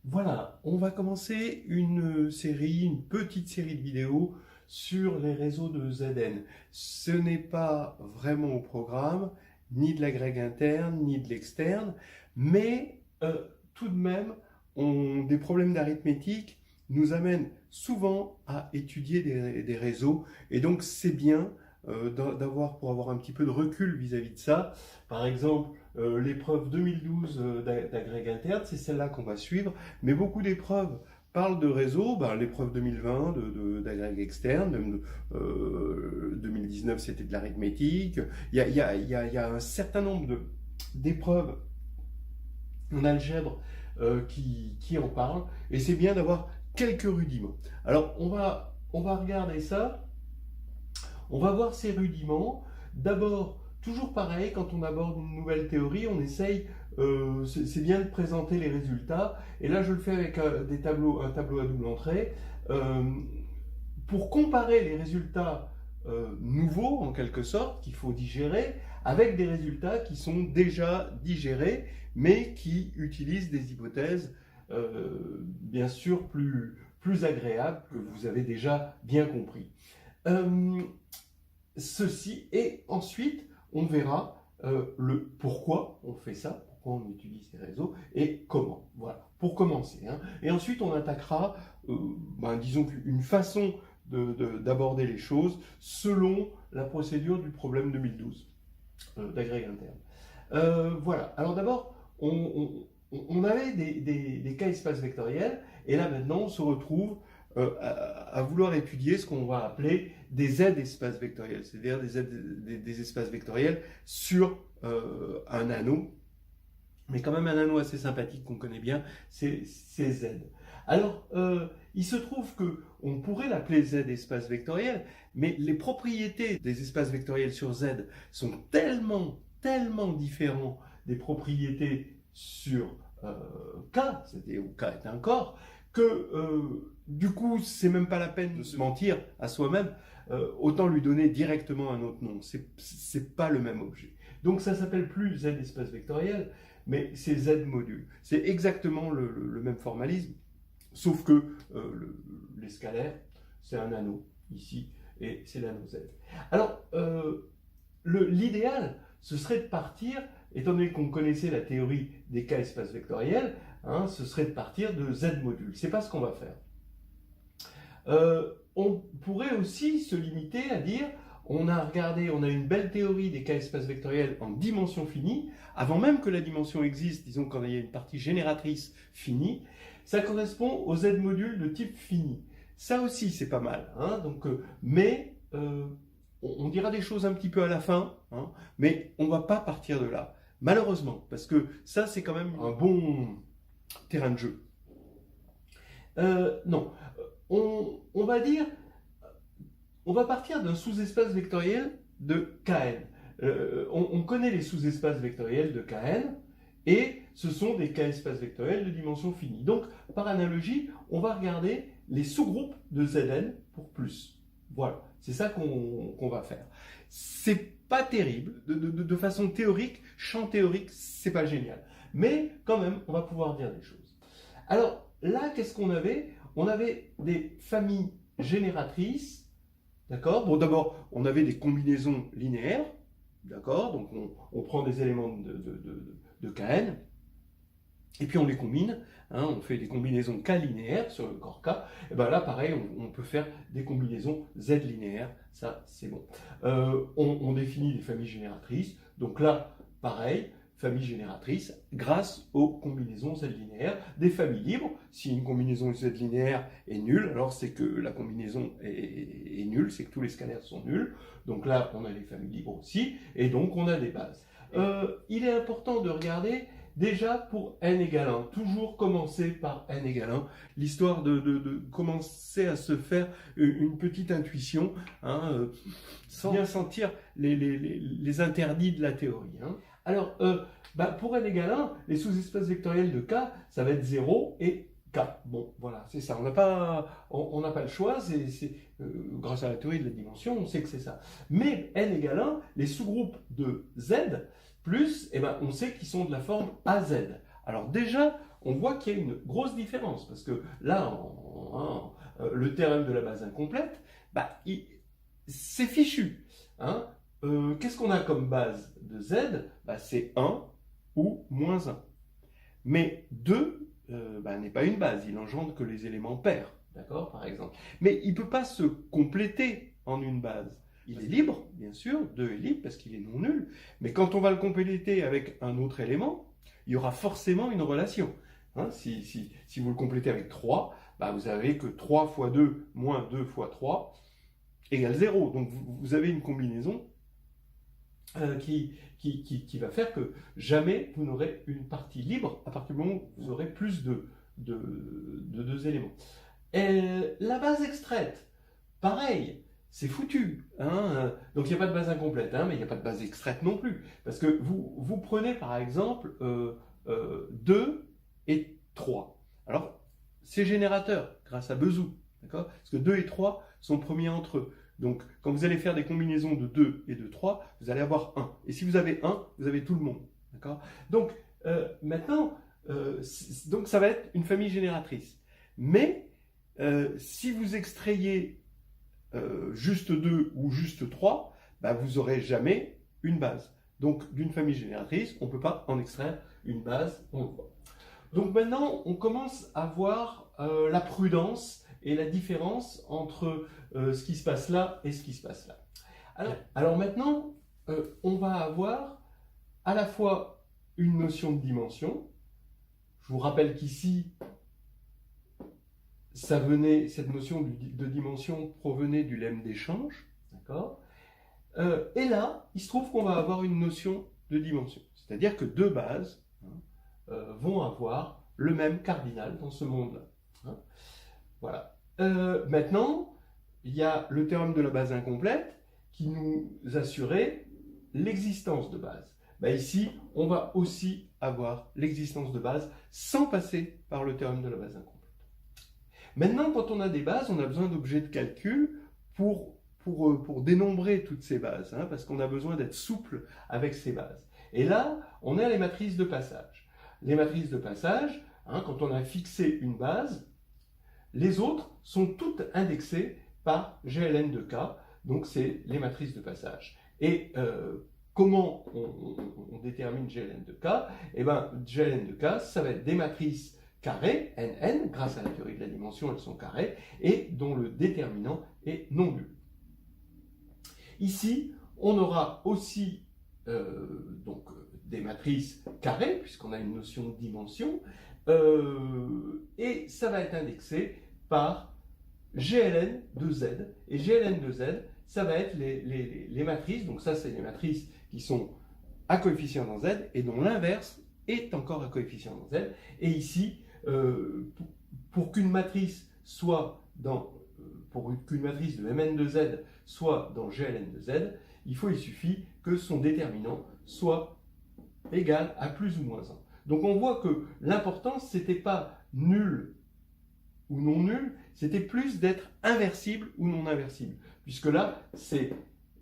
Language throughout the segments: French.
Voilà, on va commencer une série, une petite série de vidéos sur les réseaux de ZN. Ce n'est pas vraiment au programme, ni de la grecque interne, ni de l'externe, mais tout de même, des problèmes d'arithmétique nous amènent souvent à étudier des réseaux, et donc c'est bien pour avoir un petit peu de recul vis-à-vis de ça. Par exemple, l'épreuve 2012 d'agrég interne, c'est celle-là qu'on va suivre, mais beaucoup d'épreuves parlent de réseau. L'épreuve 2020 d'agrég externe, même 2019 c'était de l'arithmétique. Il y a un certain nombre d'épreuves en algèbre qui en parlent, et c'est bien d'avoir quelques rudiments. Alors on va regarder ça, on va voir ces rudiments. D'abord, toujours pareil, quand on aborde une nouvelle théorie, on essaye, c'est bien de présenter les résultats, et là je le fais avec un tableau à double entrée, euh, pour comparer les résultats nouveaux, en quelque sorte, qu'il faut digérer, avec des résultats qui sont déjà digérés, mais qui utilisent des hypothèses, bien sûr, plus agréables, que vous avez déjà bien compris. Ceci, et ensuite on verra le pourquoi on fait ça, pourquoi on utilise ces réseaux et comment. Voilà, pour commencer. Et ensuite on attaquera, disons, une façon d'aborder les choses selon la procédure du problème 2012 d'agrég interne. Voilà, alors d'abord on avait des cas espaces vectoriels, et là maintenant on se retrouve à vouloir étudier ce qu'on va appeler des z-espaces vectoriels, c'est-à-dire des espaces vectoriels sur un anneau, mais quand même un anneau assez sympathique qu'on connaît bien, c'est Z. Alors, il se trouve qu'on pourrait l'appeler Z espace vectoriel, mais les propriétés des espaces vectoriels sur Z sont tellement différents des propriétés sur K, c'est-à-dire où K est un corps, que du coup, c'est même pas la peine de se mentir à soi-même, autant lui donner directement un autre nom. C'est pas le même objet. Donc ça s'appelle plus Z espace vectoriel, mais c'est Z module. C'est exactement le même formalisme, sauf que les scalaires, c'est un anneau ici, et c'est l'anneau Z. Alors, l'idéal, ce serait de partir, étant donné qu'on connaissait la théorie des cas espaces vectoriels, ce serait de partir de Z module. C'est pas ce qu'on va faire. On pourrait aussi se limiter à dire, on a une belle théorie des cas espaces vectoriels en dimension finie, avant même que la dimension existe, disons quand il y a une partie génératrice finie, ça correspond au Z module de type fini. Ça aussi c'est pas mal, mais on dira des choses un petit peu à la fin, mais on va pas partir de là, malheureusement, parce que ça c'est quand même un bon terrain de jeu. Non, on va dire, on va partir d'un sous-espace vectoriel de Kn. On connaît les sous-espaces vectoriels de Kn, et ce sont des K-espaces vectoriels de dimension finie. Donc, par analogie, on va regarder les sous-groupes de Zn pour plus. Voilà, c'est ça qu'on va faire. C'est pas terrible, de façon théorique, champ théorique, c'est pas génial. Mais quand même, on va pouvoir dire des choses. Alors là, qu'est-ce qu'on avait? On avait des familles génératrices, d'accord? Bon, d'abord, on avait des combinaisons linéaires, d'accord? Donc on prend des éléments de Kn, et puis on les combine, on fait des combinaisons K linéaires sur le corps K, et bien là pareil, on peut faire des combinaisons Z linéaires, ça c'est bon. On définit des familles génératrices, donc là pareil, famille génératrice grâce aux combinaisons Z linéaires, des familles libres. Si une combinaison Z linéaire est nulle, alors c'est que la combinaison est nulle, c'est que tous les scalaires sont nuls. Donc là, on a les familles libres aussi, et donc on a des bases. Il est important de regarder déjà pour n égale 1, toujours commencer par n égale 1, l'histoire de commencer à se faire une petite intuition, sans bien sentir les interdits de la théorie. Alors, pour n égale 1, les sous-espaces vectoriels de K, ça va être 0 et K. Bon, voilà, c'est ça. On n'a pas le choix, grâce à la théorie de la dimension, on sait que c'est ça. Mais n égale 1, les sous-groupes de Z, plus, on sait qu'ils sont de la forme AZ. Alors déjà, on voit qu'il y a une grosse différence, parce que là, le théorème de la base incomplète, bah, c'est fichu. Hein. Qu'est-ce qu'on a comme base de z? Bah, c'est 1 ou moins 1. Mais 2 n'est pas une base, il engendre que les éléments pairs, d'accord, par exemple. Mais il ne peut pas se compléter en une base. Il est libre, bien sûr, 2 est libre parce qu'il est non nul, mais quand on va le compléter avec un autre élément, il y aura forcément une relation. Hein, si vous le complétez avec 3, bah vous avez que 3 fois 2 moins 2 fois 3 égale 0. Donc vous avez une combinaison qui va faire que jamais vous n'aurez une partie libre à partir du moment où vous aurez plus de 2 éléments. Et la base extraite, pareil, c'est foutu. Hein. Donc il n'y a pas de base incomplète, hein, mais il n'y a pas de base extraite non plus. Parce que vous prenez par exemple 2 et 3. Alors c'est générateur grâce à Bezout. Parce que 2 et 3 sont premiers entre eux. Donc, quand vous allez faire des combinaisons de 2 et de 3, vous allez avoir 1. Et si vous avez 1, vous avez tout le monde. Donc, maintenant, donc ça va être une famille génératrice. Mais, si vous extrayez juste 2 ou juste 3, bah, vous n'aurez jamais une base. Donc, d'une famille génératrice, on ne peut pas en extraire une base, on le voit. Donc maintenant, on commence à voir la prudence et la différence entre ce qui se passe là et ce qui se passe là. Alors maintenant, on va avoir à la fois une notion de dimension. Je vous rappelle qu'ici, cette notion de dimension provenait du lemme d'échange. D'accord ? Et là, il se trouve qu'on va avoir une notion de dimension. C'est-à-dire que deux bases vont avoir le même cardinal dans ce monde-là. Hein. Voilà. Maintenant, il y a le théorème de la base incomplète qui nous assurait l'existence de base. Ici, on va aussi avoir l'existence de base sans passer par le théorème de la base incomplète. Maintenant, quand on a des bases, on a besoin d'objets de calcul pour dénombrer toutes ces bases, hein, parce qu'on a besoin d'être souple avec ces bases. Et là, on a les matrices de passage. Les matrices de passage, hein, quand on a fixé une base, les autres sont toutes indexées par GLN de K, donc c'est les matrices de passage. Et comment on détermine GLN de K? Eh bien, GLN de K, ça va être des matrices carrées, NN, grâce à la théorie de la dimension, elles sont carrées, et dont le déterminant est non nul. Ici, on aura aussi des matrices carrées, puisqu'on a une notion de dimension, et ça va être indexé par GLN de Z. Et GLN de Z, ça va être les matrices, donc ça c'est les matrices qui sont à coefficient dans Z, et dont l'inverse est encore à coefficient dans Z. Et ici, pour qu'une matrice soit qu'une matrice de Mn de Z soit dans GLN de Z, il suffit que son déterminant soit égal à plus ou moins 1. Donc on voit que l'important, c'était pas nul ou non nul, c'était plus d'être inversible ou non inversible. Puisque là, c'est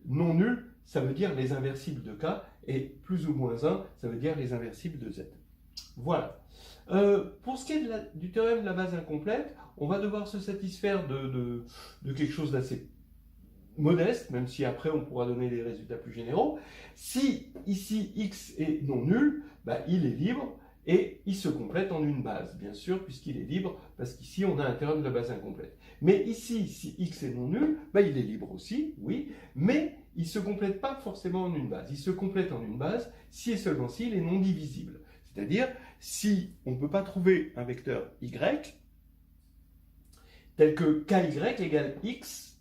non nul, ça veut dire les inversibles de K, et plus ou moins 1, ça veut dire les inversibles de Z. Voilà. Pour ce qui est du théorème de la base incomplète, on va devoir se satisfaire de quelque chose d'assez modeste, même si après on pourra donner des résultats plus généraux. Si ici x est non nul, il est libre et il se complète en une base, bien sûr, puisqu'il est libre, parce qu'ici on a un théorème de la base incomplète. Mais ici, si x est non nul, il est libre aussi, oui, mais il ne se complète pas forcément en une base. Il se complète en une base si et seulement si il est non divisible. C'est-à-dire, si on ne peut pas trouver un vecteur y, tel que ky égale x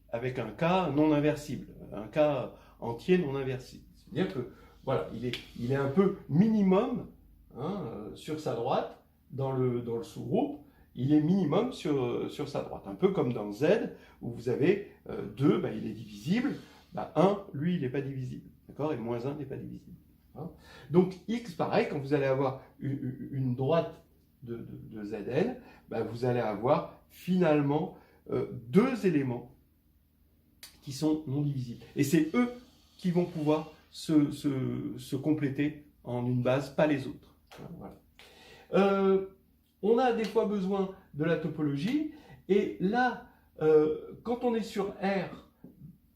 avec un k non inversible, un k entier non inversible. C'est-à-dire que, voilà, il est un peu minimum sur sa droite, dans le sous-groupe, il est minimum sur sa droite. Un peu comme dans Z, où vous avez 2, il est divisible, 1, lui, il n'est pas divisible. D'accord? Et moins 1 n'est pas divisible. Donc x, pareil, quand vous allez avoir une droite de Zn, vous allez avoir finalement deux éléments qui sont non divisibles. Et c'est eux qui vont pouvoir se compléter en une base, pas les autres. Voilà. On a des fois besoin de la topologie, et là, quand on est sur R,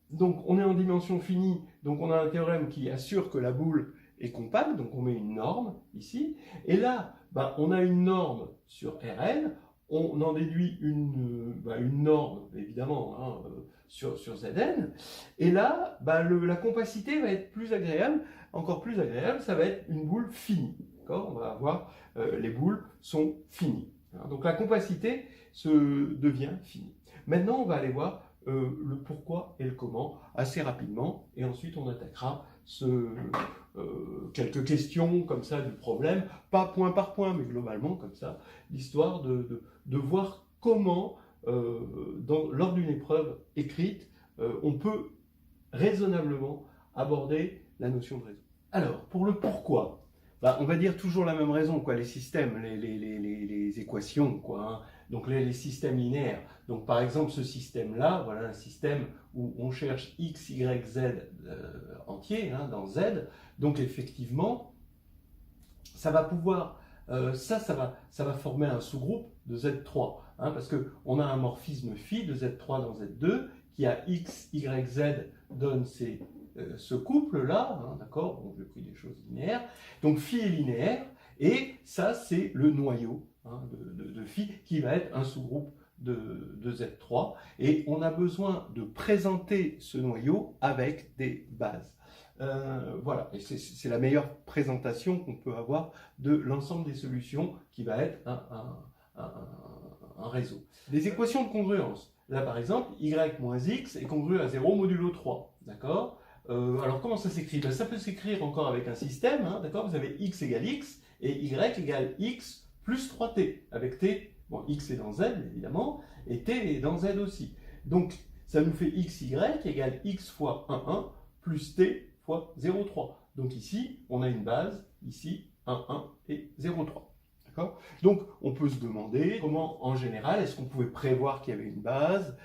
donc on est en dimension finie, donc on a un théorème qui assure que la boule est compacte, donc on met une norme ici, et là, ben, on a une norme sur Rn, on en déduit une norme, évidemment, hein, sur Zn, et là, ben, la compacité va être plus agréable, encore plus agréable, ça va être une boule finie. On va avoir, les boules sont finies. Hein, donc la compacité devient finie. Maintenant, on va aller voir le pourquoi et le comment assez rapidement, et ensuite on attaquera quelques questions comme ça du problème, pas point par point, mais globalement comme ça, l'histoire de voir comment, lors d'une épreuve écrite, on peut raisonnablement aborder la notion de réseau. Alors, pour le pourquoi, on va dire toujours la même raison, quoi, les systèmes, les équations, quoi, hein. Donc les systèmes linéaires. Donc par exemple ce système-là, voilà un système où on cherche x, y, z entier, hein, dans z. Donc effectivement, ça va pouvoir, ça va former un sous-groupe de z3, hein, parce qu'on a un morphisme phi de z3 dans z2 qui a x, y, z donne ce couple-là, hein, d'accord, bon, j'ai pris des choses linéaires, donc phi est linéaire, et ça c'est le noyau, hein, de phi qui va être un sous-groupe de Z3, et on a besoin de présenter ce noyau avec des bases. Voilà, et c'est la meilleure présentation qu'on peut avoir de l'ensemble des solutions qui va être un réseau. Des équations de congruence. Là par exemple, y moins x est congru à 0 modulo 3, d'accord. Alors comment ça s'écrit? Ça peut s'écrire encore avec un système, hein, d'accord. Vous avez x égale x et y égale x plus 3t, avec t, bon x est dans z évidemment, et t est dans z aussi. Donc ça nous fait xy égale x fois 1, 1 plus t fois 0,3. Donc ici, on a une base, ici 1, 1 et 0,3. D'accord? Donc on peut se demander comment en général, est-ce qu'on pouvait prévoir qu'il y avait une base,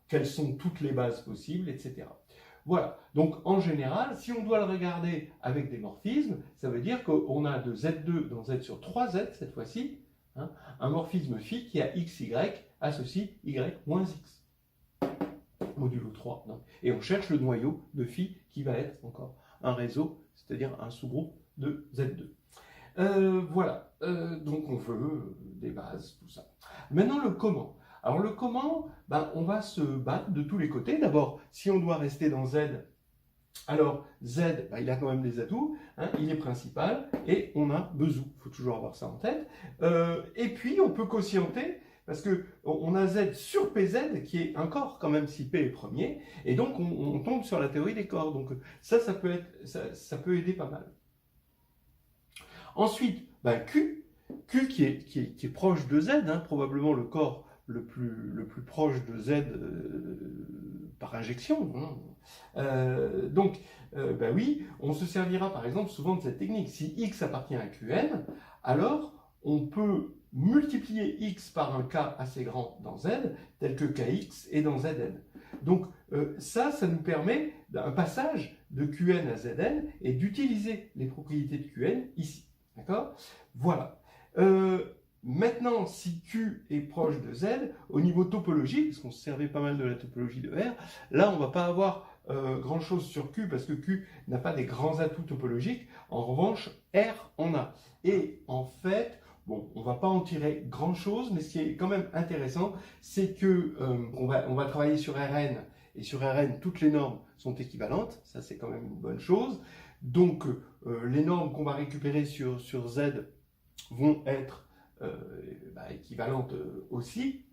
quelles sont toutes les bases possibles, etc. Voilà, donc en général, si on doit le regarder avec des morphismes, ça veut dire qu'on a de Z2 dans Z sur 3Z cette fois-ci, hein, un morphisme phi qui a XY associe Y moins X, modulo 3. Donc. Et on cherche le noyau de phi qui va être encore un réseau, c'est-à-dire un sous-groupe de Z2. Voilà, donc on veut des bases, tout ça. Maintenant le comment. Alors le comment, on va se battre de tous les côtés. D'abord, si on doit rester dans Z, alors Z, il a quand même des atouts, hein, il est principal, et on a besoin, il faut toujours avoir ça en tête. Et puis on peut quotienter, parce qu'on a Z sur PZ, qui est un corps quand même si P est premier, et donc on tombe sur la théorie des corps. Donc ça peut aider pas mal. Ensuite, Q qui est proche de Z, hein, probablement le corps le plus proche de Z par injection. Hein. Donc, oui, on se servira par exemple souvent de cette technique. Si X appartient à Qn, alors on peut multiplier X par un K assez grand dans Z, tel que Kx est dans Zn. Donc, ça nous permet un passage de Qn à Zn et d'utiliser les propriétés de Qn ici. D'accord? Voilà. Maintenant, si Q est proche de Z, au niveau topologique, parce qu'on se servait pas mal de la topologie de R, là on ne va pas avoir grand-chose sur Q, parce que Q n'a pas des grands atouts topologiques. En revanche, R en a. Et en fait, bon, on ne va pas en tirer grand-chose, mais ce qui est quand même intéressant, c'est que on va travailler sur Rn, et sur Rn, toutes les normes sont équivalentes. Ça, c'est quand même une bonne chose. Donc, les normes qu'on va récupérer sur Z vont être équivalentes aussi.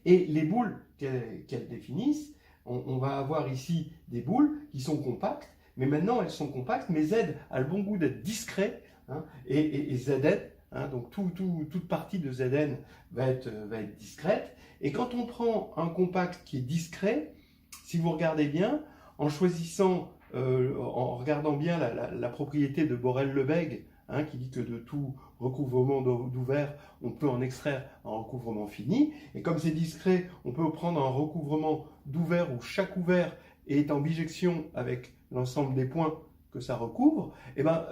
Et les boules qu'elles définissent, on va avoir ici des boules qui sont compactes, mais maintenant elles sont compactes, mais Z a le bon goût d'être discret, hein, et Zn, hein, donc toute partie de Zn va être discrète. Et quand on prend un compact qui est discret, si vous regardez bien, en choisissant, en regardant bien la propriété de Borel-Lebesgue, hein, qui dit que de tout recouvrement d'ouvert, on peut en extraire un recouvrement fini. Et comme c'est discret, on peut prendre un recouvrement d'ouvert où chaque ouvert est en bijection avec l'ensemble des points que ça recouvre, eh ben,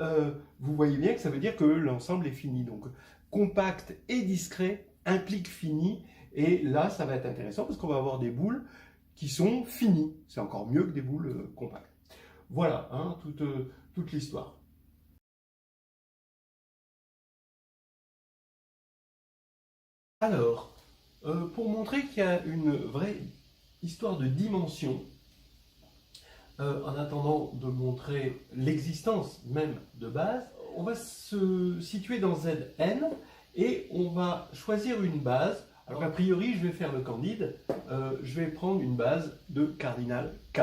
vous voyez bien que ça veut dire que l'ensemble est fini. Donc, compact et discret implique fini. Et là, ça va être intéressant parce qu'on va avoir des boules qui sont finies. C'est encore mieux que des boules compactes. Voilà, hein, toute l'histoire. Alors, pour montrer qu'il y a une vraie histoire de dimension, en attendant de montrer l'existence même de base, on va se situer dans Zn et on va choisir une base. Alors a priori, je vais faire le candide, je vais prendre une base de cardinal K.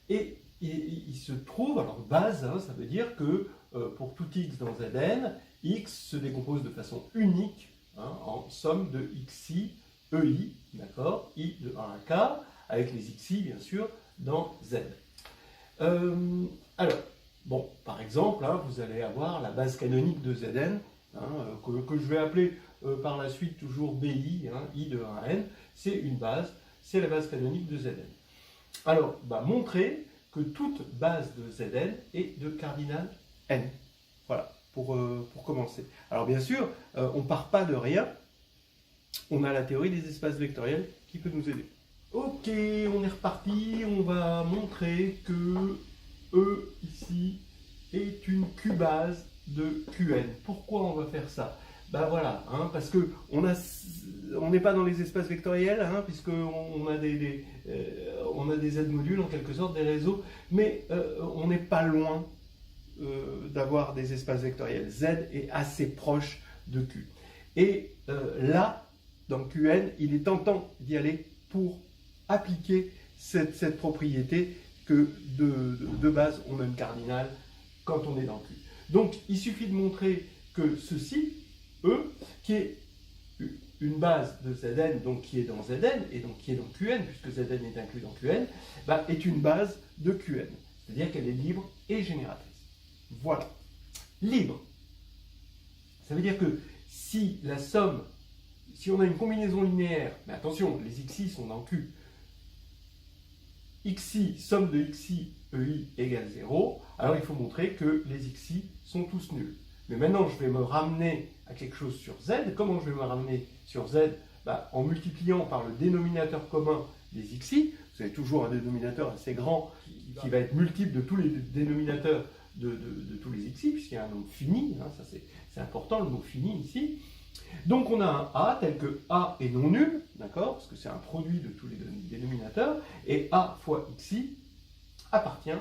Et il se trouve, alors base, hein, ça veut dire que pour tout x dans Zn, x se décompose de façon unique, hein, en somme de xi, ei, d'accord, i de 1 à k, avec les xi bien sûr, dans Z. Alors, bon, par exemple, hein, vous allez avoir la base canonique de Zn, hein, que je vais appeler par la suite toujours BI, hein, I de 1 à n, c'est une base, c'est la base canonique de Zn. Alors, montrer que toute base de Zn est de cardinal n. Voilà, pour commencer. Alors bien sûr, on ne part pas de rien, on a la théorie des espaces vectoriels qui peut nous aider. Ok, on est reparti, on va montrer que E ici est une Q-base de Qn. Pourquoi on va faire ça? Ben voilà, hein, parce que on n'est pas dans les espaces vectoriels, hein, puisqu'on a des Z-modules en quelque sorte, des réseaux, mais on n'est pas loin d'avoir des espaces vectoriels. Z est assez proche de Q. Et là, dans Qn, il est tentant d'y aller pour appliquer cette propriété que de base on a une cardinale quand on est dans Q. Donc il suffit de montrer que ceci, E, qui est une base de Zn, donc qui est dans Zn, et donc qui est dans Qn, puisque Zn est inclus dans Qn, est une base de Qn. C'est-à-dire qu'elle est libre et génératrice. Voilà. Libre. Ça veut dire que si la somme, si on a une combinaison linéaire, mais attention, les xi sont dans Q, xi, somme de xi, ei égale 0, alors il faut montrer que les xi sont tous nuls. Mais maintenant, je vais me ramener à quelque chose sur z. Comment je vais me ramener sur z? En multipliant par le dénominateur commun des xi. Vous avez toujours un dénominateur assez grand qui va être multiple de tous les dénominateurs de tous les xi, puisqu'il y a un nombre fini, hein, ça c'est important, le mot fini ici. Donc on a un a tel que a est non nul, d'accord, parce que c'est un produit de tous les dénominateurs, et a fois xi appartient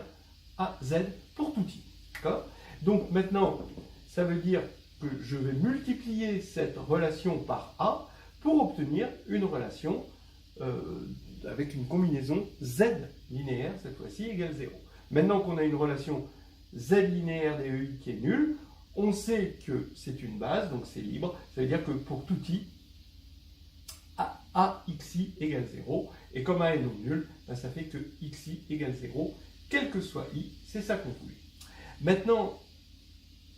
à z pour tout i, d'accord. Donc maintenant, ça veut dire que je vais multiplier cette relation par a pour obtenir une relation avec une combinaison z linéaire, cette fois-ci, égale 0. Maintenant qu'on a une relation z linéaire des ei qui est nulle, on sait que c'est une base, donc c'est libre. Ça veut dire que pour tout i, axi égale 0. Et comme a est non nul, ça fait que xi égale 0, quel que soit i, c'est ça qu'on voulait. Maintenant,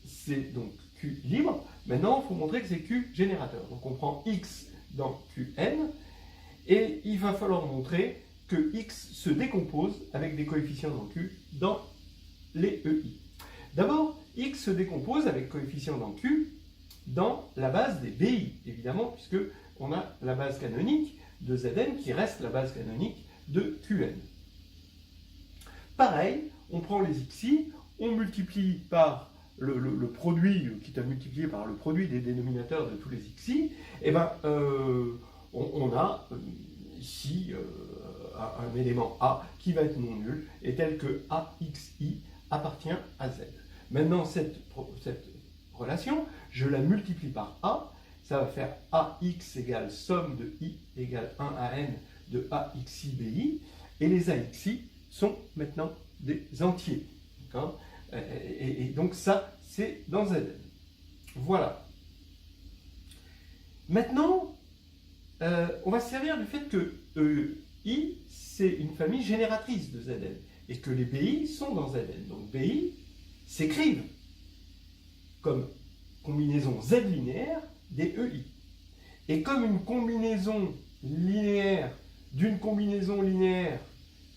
c'est donc q libre. Maintenant, il faut montrer que c'est q générateur. Donc on prend x dans qn, et il va falloir montrer que x se décompose avec des coefficients dans q dans les ei. D'abord, x se décompose avec coefficient dans Q dans la base des BI, évidemment, puisque on a la base canonique de Zn qui reste la base canonique de Qn. Pareil, on prend les xi, on multiplie par le produit, quitte à multiplier par le produit des dénominateurs de tous les xi, et on a ici un élément a qui va être non nul, et tel que axi appartient à z. Maintenant, cette relation, je la multiplie par a, ça va faire ax égale somme de i égale 1 à n de axi bi, et les axi sont maintenant des entiers. Et donc ça, c'est dans Zn. Voilà. Maintenant, on va se servir du fait que i, c'est une famille génératrice de Zn, et que les bi sont dans Zn. Donc bi s'écrivent comme combinaison z linéaire des ei. Et comme une combinaison linéaire d'une combinaison linéaire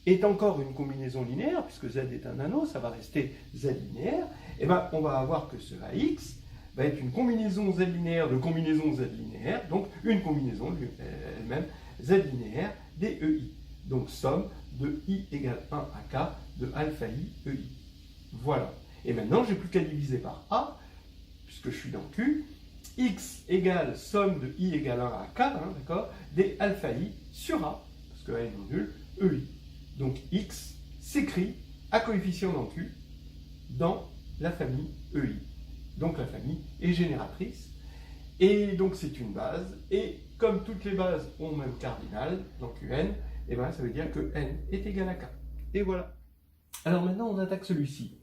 est encore une combinaison linéaire, puisque Z est un anneau, ça va rester Z linéaire, et ben on va avoir que ce AX va être une combinaison Z linéaire de combinaison Z linéaire, donc une combinaison elle-même Z linéaire des EI. Donc somme de I égale 1 à K de alpha I EI. Voilà. Et maintenant, j'ai plus qu'à diviser par A, puisque je suis dans Q. X égale somme de I égale 1 à K, hein, d'accord, des alpha I sur A, parce que A est non nul, EI. Donc X s'écrit à coefficient dans Q dans la famille EI. Donc la famille est génératrice. Et donc c'est une base. Et comme toutes les bases ont le même cardinal dans Qn, et ben ça veut dire que n est égal à k. Et voilà. Alors maintenant on attaque celui-ci,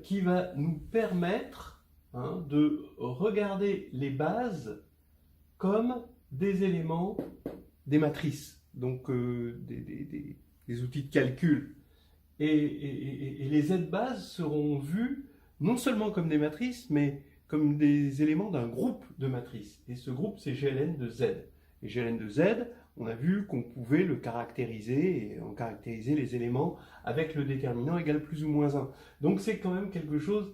qui va nous permettre de regarder les bases comme des éléments des matrices, donc des outils de calcul. Et les z-bases seront vues non seulement comme des matrices, mais comme des éléments d'un groupe de matrices. Et ce groupe, c'est GLN de Z. Et GLN de Z, on a vu qu'on pouvait le caractériser, et on caractérisait les éléments avec le déterminant égal plus ou moins 1. Donc c'est quand même quelque chose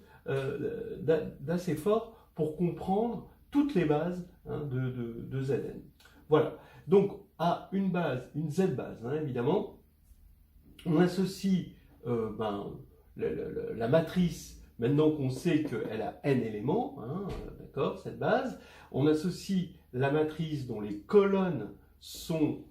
d'assez fort pour comprendre toutes les bases de Zn. Voilà. Donc à une base, une Z-base, évidemment, on associe la matrice. Maintenant qu'on sait qu'elle a n éléments, d'accord, cette base, on associe la matrice dont les colonnes sont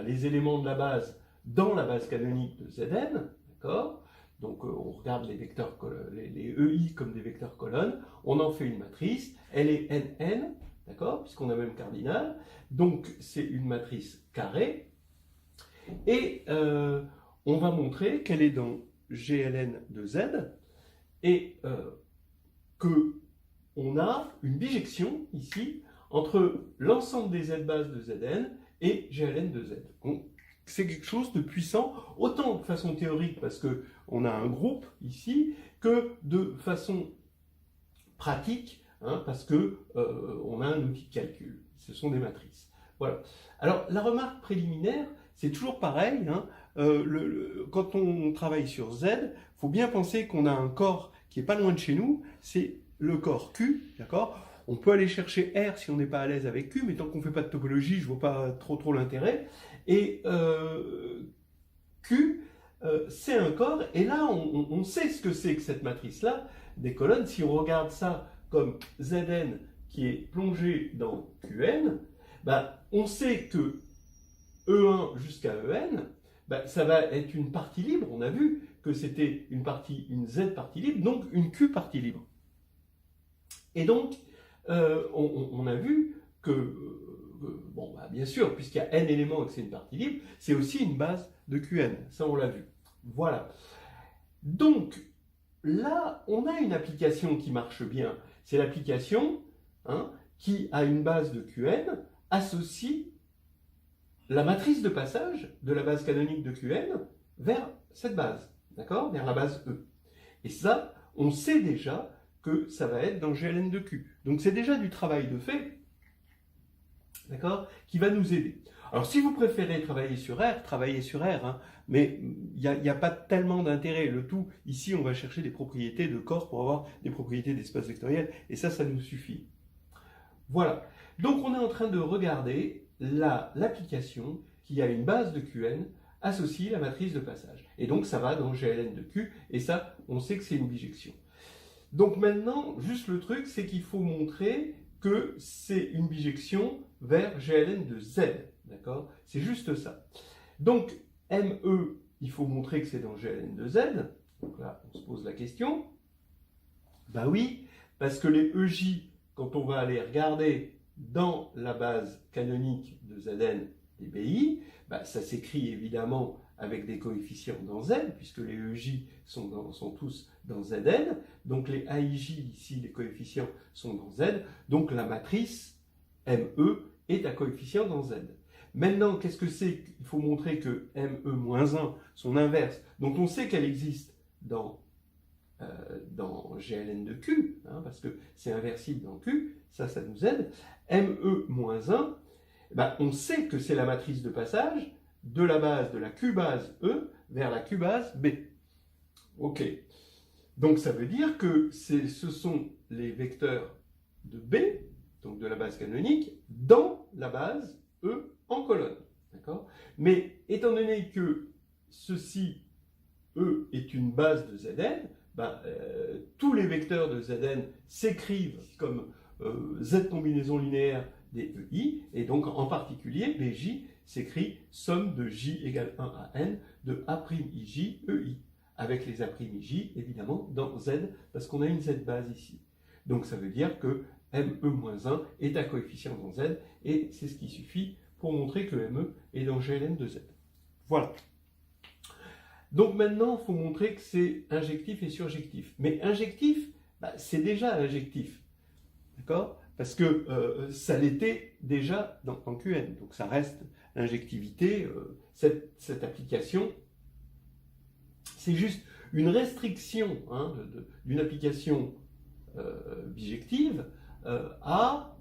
les éléments de la base dans la base canonique de Zn, d'accord. Donc on regarde les vecteurs, les EI comme des vecteurs colonnes, on en fait une matrice, elle est nn, d'accord, puisqu'on a même cardinal, donc c'est une matrice carrée, et on va montrer qu'elle est dans GLN de Z, et qu'on a une bijection ici entre l'ensemble des z-bases de Zn et GLN de Z. C'est quelque chose de puissant, autant de façon théorique parce qu'on a un groupe ici, que de façon pratique, parce qu'on a un outil de calcul. Ce sont des matrices. Voilà. Alors la remarque préliminaire, c'est toujours pareil, quand on travaille sur Z, il faut bien penser qu'on a un corps qui est pas loin de chez nous, c'est le corps Q, d'accord. On peut aller chercher R si on n'est pas à l'aise avec Q, mais tant qu'on ne fait pas de topologie, je ne vois pas trop l'intérêt. Et Q, c'est un corps, et là, on sait ce que c'est que cette matrice-là, des colonnes. Si on regarde ça comme Zn qui est plongé dans Qn, on sait que E1 jusqu'à En, ça va être une partie libre. On a vu que c'était une Z partie libre, donc une Q partie libre. Et donc, on a vu que, bien sûr, puisqu'il y a n éléments et que c'est une partie libre, c'est aussi une base de Qn. Ça, on l'a vu. Voilà. Donc, là, on a une application qui marche bien. C'est l'application qui a une base de Qn, associe la matrice de passage de la base canonique de Qn vers cette base, d'accord, vers la base E. Et ça, on sait déjà que ça va être dans GLN de Q. Donc c'est déjà du travail de fait, d'accord, qui va nous aider. Alors si vous préférez travailler sur R, travaillez sur R, mais il n'y a pas tellement d'intérêt. Le tout, ici, on va chercher des propriétés de corps pour avoir des propriétés d'espace vectoriel, et ça nous suffit. Voilà. Donc on est en train de regarder l'application qui a une base de Qn associe la matrice de passage. Et donc ça va dans GLN de Q, et ça, on sait que c'est une bijection. Donc maintenant, juste le truc, c'est qu'il faut montrer que c'est une bijection vers GLN de Z, d'accord? C'est juste ça. Donc ME, il faut montrer que c'est dans GLN de Z. Donc là, on se pose la question. Ben oui, parce que les EJ, quand on va aller regarder dans la base canonique de Zn des BI, ça s'écrit évidemment avec des coefficients dans Z, puisque les EJ sont tous dans Zn, donc les AIJ ici, les coefficients sont dans Z, donc la matrice ME est à coefficient dans Z. Maintenant, qu'est-ce que c'est? Il faut montrer que ME-1, son inverse, dont on sait qu'elle existe dans GLN de Q, parce que c'est inversible dans Q, ça nous aide. ME-1, on sait que c'est la matrice de passage de la base de la Q-base E vers la Q-base B. Ok. Donc ça veut dire que ce sont les vecteurs de B, donc de la base canonique, dans la base E en colonne. D'accord ? Mais étant donné que ceci, E, est une base de Zn, tous les vecteurs de Zn s'écrivent comme Z combinaison linéaire des EI, et donc en particulier, Bj s'écrit somme de J égale 1 à n de A'Ij EI, avec les A'Ij évidemment dans Z, parce qu'on a une Z base ici. Donc ça veut dire que ME-1 est un coefficient dans Z, et c'est ce qui suffit pour montrer que ME est dans GLN de Z. Voilà. Donc maintenant, il faut montrer que c'est injectif et surjectif. Mais injectif, c'est déjà injectif. D'accord ? Parce que ça l'était déjà dans QN. Donc ça reste l'injectivité. Cette application, c'est juste une restriction d'une application bijective à,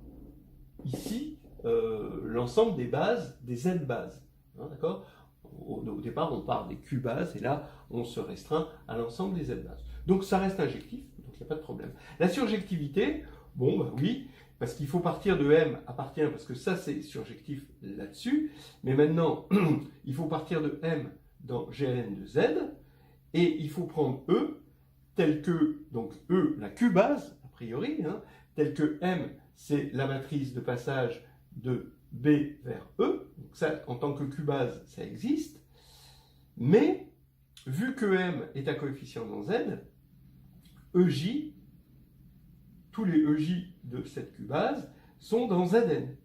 ici, l'ensemble des bases, des Z bases. D'accord ? Au départ, on part des Q bases et là, on se restreint à l'ensemble des Z bases. Donc ça reste injectif, donc il n'y a pas de problème. La surjectivité, bon, oui, parce qu'il faut partir de M appartient, parce que ça c'est surjectif là-dessus, mais maintenant, il faut partir de M dans GLN de Z, et il faut prendre E, tel que, donc E, la Q base, a priori, tel que M, c'est la matrice de passage de B vers E, donc ça, en tant que Q-base, ça existe, mais, vu que M est un coefficient dans Z, EJ, tous les EJ de cette Q-base sont dans Zn.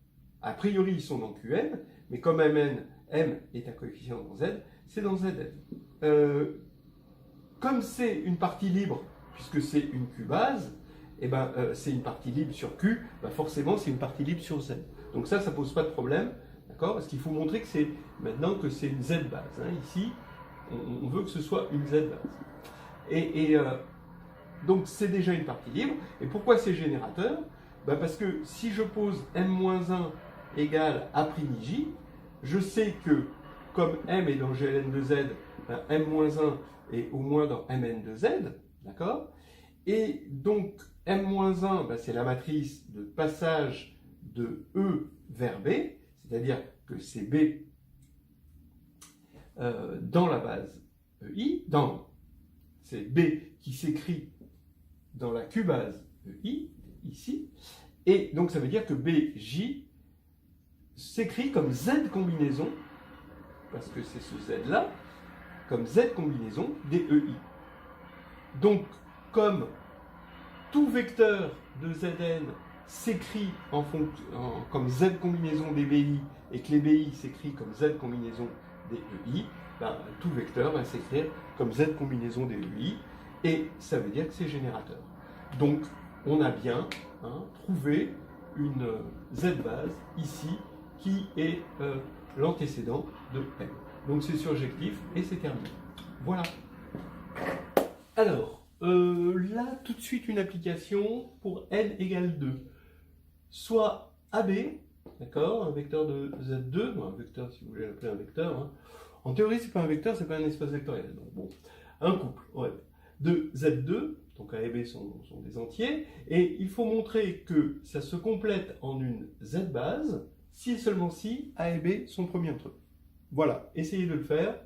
A priori, ils sont dans Qn, mais comme M est un coefficient dans Z, c'est dans Zn. Comme c'est une partie libre, puisque c'est une Q-base, c'est une partie libre sur Q, forcément c'est une partie libre sur Z. Donc ça pose pas de problème, d'accord ? Parce qu'il faut montrer que c'est maintenant que c'est une Z base. Ici, on veut que ce soit une Z base. Donc c'est déjà une partie libre. Et pourquoi c'est générateur ? Parce que si je pose M-1 égale A'Ij, je sais que comme M est dans GLN de Z, M-1 est au moins dans Mn de Z, d'accord ? Et donc M-1, c'est la matrice de passage de E vers B, c'est-à-dire que c'est B dans la base EI, c'est B qui s'écrit dans la Q-base EI, ici, et donc ça veut dire que BJ s'écrit comme Z combinaison, parce que c'est ce Z-là, comme Z combinaison des EI. Donc, comme tout vecteur de Zn s'écrit comme Z combinaison des BI et que les BI s'écrit comme Z combinaison des EI, tout vecteur va s'écrire comme Z combinaison des EI et ça veut dire que c'est générateur. Donc on a bien trouvé une Z base ici qui est l'antécédent de M. Donc c'est surjectif et c'est terminé. Voilà. Alors, là, tout de suite, une application pour n égale 2. Soit AB, d'accord, un vecteur de Z2, un vecteur, si vous voulez l'appeler un vecteur. En théorie, c'est pas un vecteur, c'est pas un espace vectoriel. Donc, bon, un couple, ouais, de Z2, donc A et B sont des entiers, et il faut montrer que ça se complète en une Z base, si et seulement si A et B sont premiers entre eux. Voilà, essayez de le faire.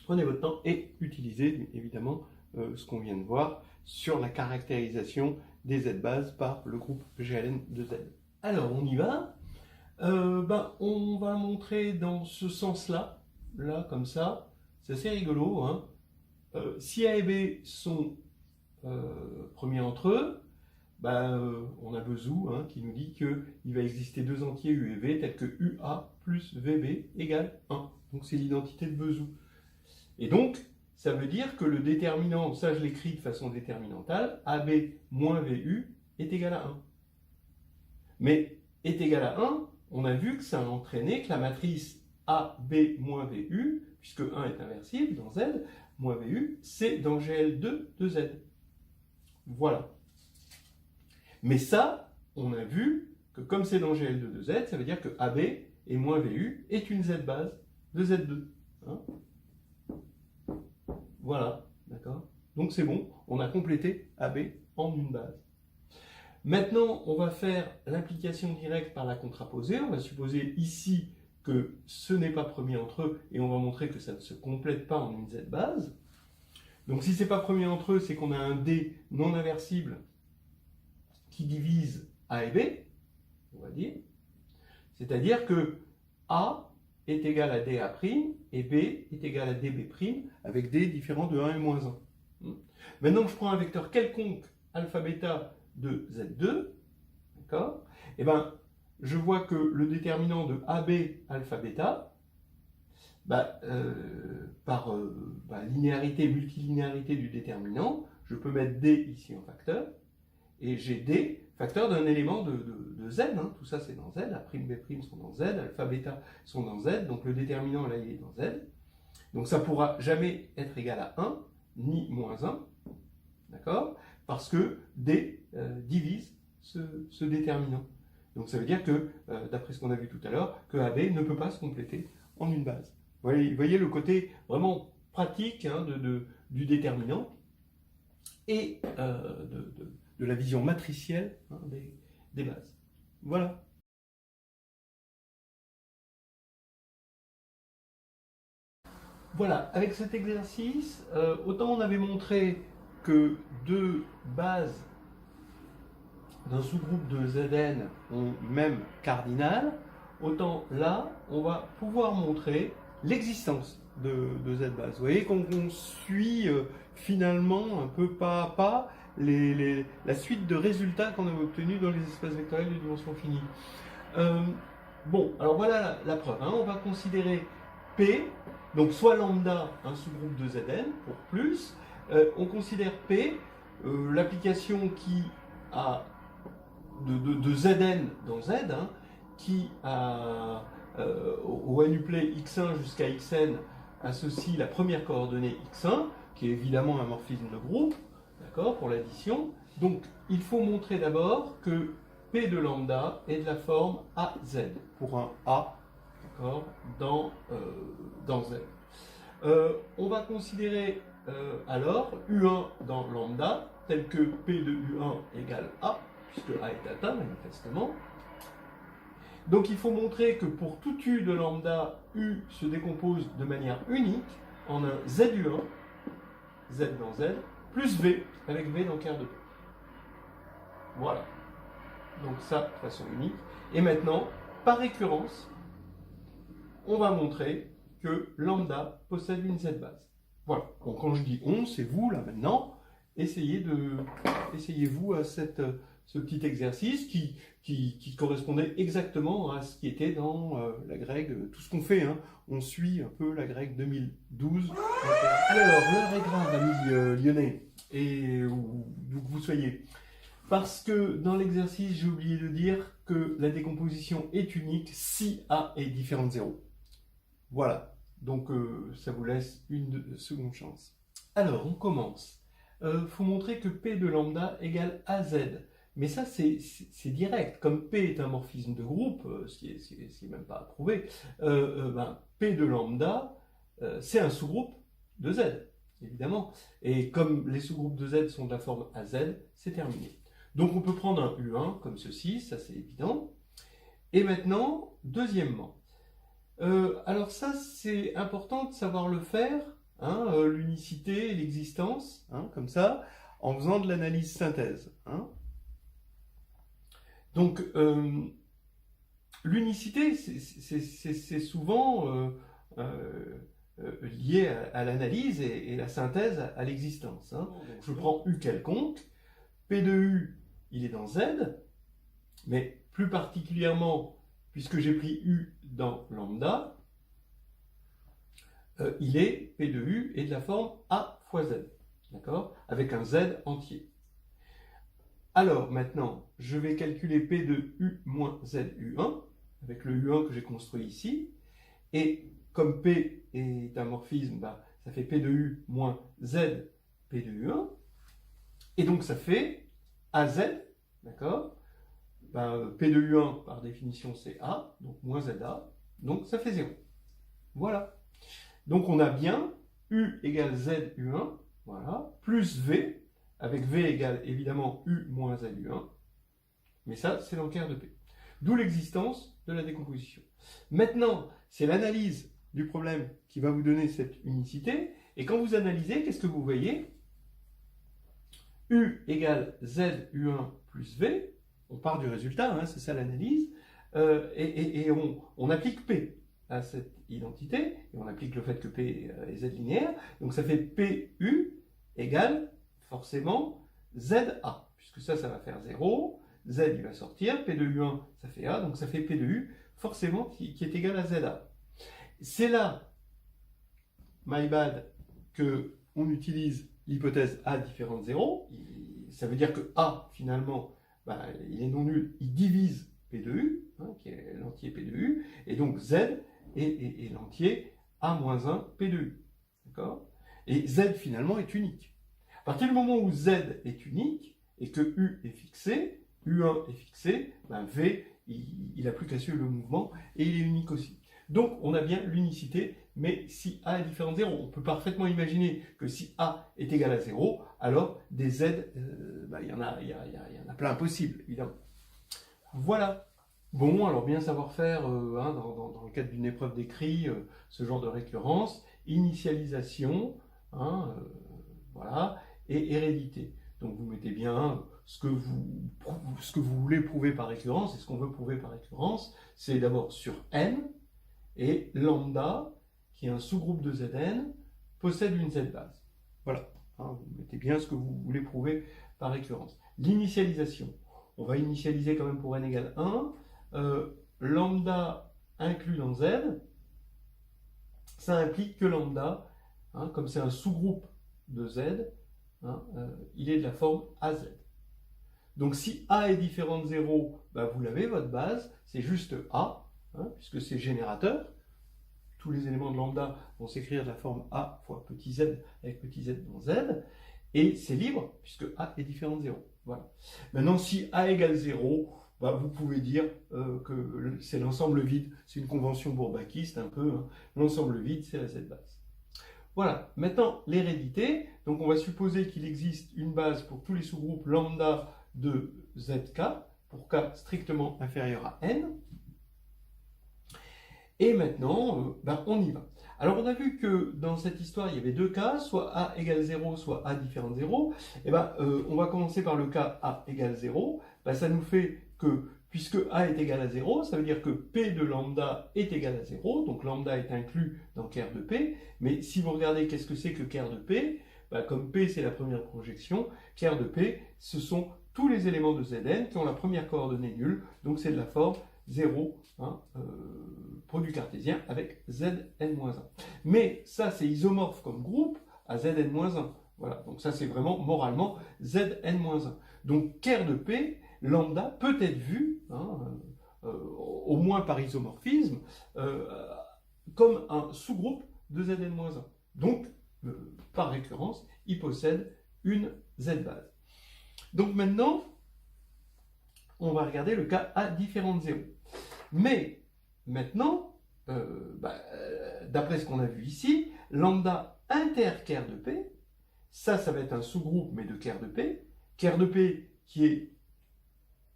Prenez votre temps et utilisez évidemment ce qu'on vient de voir sur la caractérisation des Z-bases par le groupe GLN de Z. Alors on y va. On va montrer dans ce sens-là, là comme ça. C'est assez rigolo. Si A et B sont premiers entre eux, on a Bezout qui nous dit qu'il va exister deux entiers U et V tels que UA plus VB égale 1. Donc c'est l'identité de Bezout. Et donc, ça veut dire que le déterminant, ça je l'écris de façon déterminantale, AB moins VU est égal à 1. Mais est égal à 1, on a vu que ça a entraîné que la matrice AB moins VU, puisque 1 est inversible dans Z, moins VU, c'est dans GL2 de Z. Voilà. Mais ça, on a vu que comme c'est dans GL2 de Z, ça veut dire que AB et moins VU est une Z base de Z2. Hein, voilà, d'accord. Donc c'est bon, on a complété AB en une base. Maintenant, on va faire l'implication directe par la contraposée. On va supposer ici que ce n'est pas premier entre eux et on va montrer que ça ne se complète pas en une Z base. Donc si ce n'est pas premier entre eux, c'est qu'on a un D non inversible qui divise A et B, on va dire. C'est-à-dire que A est égal à DA' et B est égal à DB' avec D différent de 1 et moins 1. Maintenant, je prends un vecteur quelconque alpha bêta de Z2, d'accord? Et bien, je vois que le déterminant de AB alpha bêta, par linéarité, multilinéarité du déterminant, je peux mettre D ici en facteur, et j'ai D facteur d'un élément de Z, hein, tout ça c'est dans Z, A', B' sont dans Z, alpha, bêta sont dans Z, donc le déterminant là il est dans Z. Donc ça ne pourra jamais être égal à 1, ni moins 1, d'accord? Parce que D divise ce déterminant. Donc ça veut dire que, d'après ce qu'on a vu tout à l'heure, que AB ne peut pas se compléter en une base. Vous voyez le côté vraiment pratique hein, du déterminant et de la vision matricielle hein, des bases. Voilà. Voilà, avec cet exercice, autant on avait montré que deux bases d'un sous-groupe de Zn ont même cardinal, autant là, on va pouvoir montrer l'existence de Z base. Vous voyez qu'on suit finalement un peu pas à pas la suite de résultats qu'on avait obtenus dans les espaces vectoriels de dimension finie. Bon, alors voilà la preuve. Hein. On va considérer P, donc soit lambda, un sous-groupe de Zn pour plus. On considère P, l'application qui a de Zn dans Z, hein, qui a au nuplet x1 jusqu'à xn associe la première coordonnée x1, qui est évidemment un morphisme de groupe, d'accord, pour l'addition. Donc il faut montrer d'abord que P de lambda est de la forme AZ, pour un A, d'accord, dans Z. On va considérer alors U1 dans lambda, tel que P de U1 égale A, puisque A est atteint manifestement. Donc il faut montrer que pour tout U de lambda, U se décompose de manière unique en un ZU1, Z dans Z, plus V, avec V dans quart de P. Voilà. Donc ça, de façon unique. Et maintenant, par récurrence, on va montrer que lambda possède une Z base. Voilà. Donc quand je dis on, c'est vous, là, maintenant. Essayez-vous à ce petit exercice qui correspondait exactement à ce qui était dans la grecque, tout ce qu'on fait, hein. On suit un peu la grecque 2012. Alors, l'heure est grave, amis lyonnais, et où que vous soyez. Parce que dans l'exercice, j'ai oublié de dire que la décomposition est unique si A est différent de 0. Voilà, donc ça vous laisse une seconde chance. Alors, on commence. Faut montrer que P de lambda égale AZ. Mais ça, c'est direct. Comme P est un morphisme de groupe, ce qui est même pas à prouver, P de lambda, c'est un sous-groupe de Z, évidemment. Et comme les sous-groupes de Z sont de la forme AZ, c'est terminé. Donc on peut prendre un U1 comme ceci, ça c'est évident. Et maintenant, deuxièmement, alors ça c'est important de savoir le faire, hein, l'unicité et l'existence, hein, comme ça, en faisant de l'analyse synthèse. Hein. Donc l'unicité c'est souvent lié à l'analyse et la synthèse à l'existence. Hein. Je prends U quelconque, P de U il est dans Z, mais plus particulièrement, puisque j'ai pris U dans lambda, il est P de U est de la forme A fois Z, d'accord, avec un Z entier. Alors maintenant, je vais calculer P de U moins ZU1, avec le U1 que j'ai construit ici, et comme P est un morphisme, ça fait P de U moins Z P de U1, et donc ça fait AZ, d'accord, P de U1 par définition c'est A, donc moins ZA, Donc ça fait 0. Voilà. Donc on a bien U égale Z U1, voilà, plus V, avec V égale évidemment U moins Z U1. Mais ça, c'est l'enquête de P. D'où l'existence de la décomposition. Maintenant, c'est l'analyse du problème qui va vous donner cette unicité. Et quand vous analysez, qu'est-ce que vous voyez? U égale Z U1 plus V. On part du résultat, hein, c'est ça l'analyse. Et on applique P à cette identité. Et on applique le fait que P est Z linéaire. Donc ça fait PU égale forcément ZA. Puisque ça va faire 0. Z, il va sortir, P de U1, ça fait A, donc ça fait P de U, forcément, qui est égal à ZA. C'est là, my bad, qu'on utilise l'hypothèse A différente de 0. Ça veut dire que A, finalement, bah, il est non nul, il divise P de U, hein, qui est l'entier P de U, et donc Z est l'entier A-1 P de U. D'accord? Et Z, finalement, est unique. À partir du moment où Z est unique, et que U est fixé, U1 est fixé, ben V, il n'a plus qu'à suivre le mouvement, et il est unique aussi. Donc, on a bien l'unicité, mais si A est différent de 0, on peut parfaitement imaginer que si A est égal à 0, alors des Z, il y en a plein possible, évidemment. Voilà. Bon, alors bien savoir faire, hein, dans le cadre d'une épreuve d'écrit, ce genre de récurrence, initialisation, hein, voilà, et hérédité. Donc vous mettez bien ce que vous voulez prouver par récurrence, et ce qu'on veut prouver par récurrence, c'est d'abord sur n, et lambda, qui est un sous-groupe de Zn, possède une Z-base. Voilà, hein, vous mettez bien ce que vous voulez prouver par récurrence. L'initialisation, on va initialiser quand même pour n égale 1, lambda inclus dans Z, ça implique que lambda, hein, comme c'est un sous-groupe de Z, hein, il est de la forme AZ. Donc si A est différent de 0, bah, vous l'avez, votre base, c'est juste A, hein, puisque c'est générateur. Tous les éléments de lambda vont s'écrire de la forme A fois petit z avec petit z dans Z, et c'est libre, puisque A est différent de 0. Voilà. Maintenant, si A égale 0, bah, vous pouvez dire que c'est l'ensemble vide, c'est une convention bourbakiste un peu, hein. L'ensemble vide, c'est la Z-base. Voilà, maintenant l'hérédité, donc on va supposer qu'il existe une base pour tous les sous-groupes lambda de zk, pour k strictement inférieur à n. Et maintenant, on y va. Alors on a vu que dans cette histoire, il y avait deux cas, soit A égale 0, soit A différent de 0. Et on va commencer par le cas A égale 0. Ça nous fait que, puisque A est égal à 0, ça veut dire que P de lambda est égal à 0, donc lambda est inclus dans ker de P, mais si vous regardez qu'est-ce que c'est que ker de P, comme P c'est la première projection, ker de P, ce sont tous les éléments de Zn qui ont la première coordonnée nulle, donc c'est de la forme 0, hein, produit cartésien avec Zn-1. Mais ça c'est isomorphe comme groupe à Zn-1. Voilà, donc ça c'est vraiment moralement Zn-1. Donc ker de P, lambda peut être vu, hein, au moins par isomorphisme, comme un sous-groupe de Zn-1. Donc, par récurrence, il possède une Z-base. Donc maintenant, on va regarder le cas A différent de 0. Mais maintenant, d'après ce qu'on a vu ici, lambda inter-ker de P, ça va être un sous-groupe, mais de ker de P. Ker de P qui est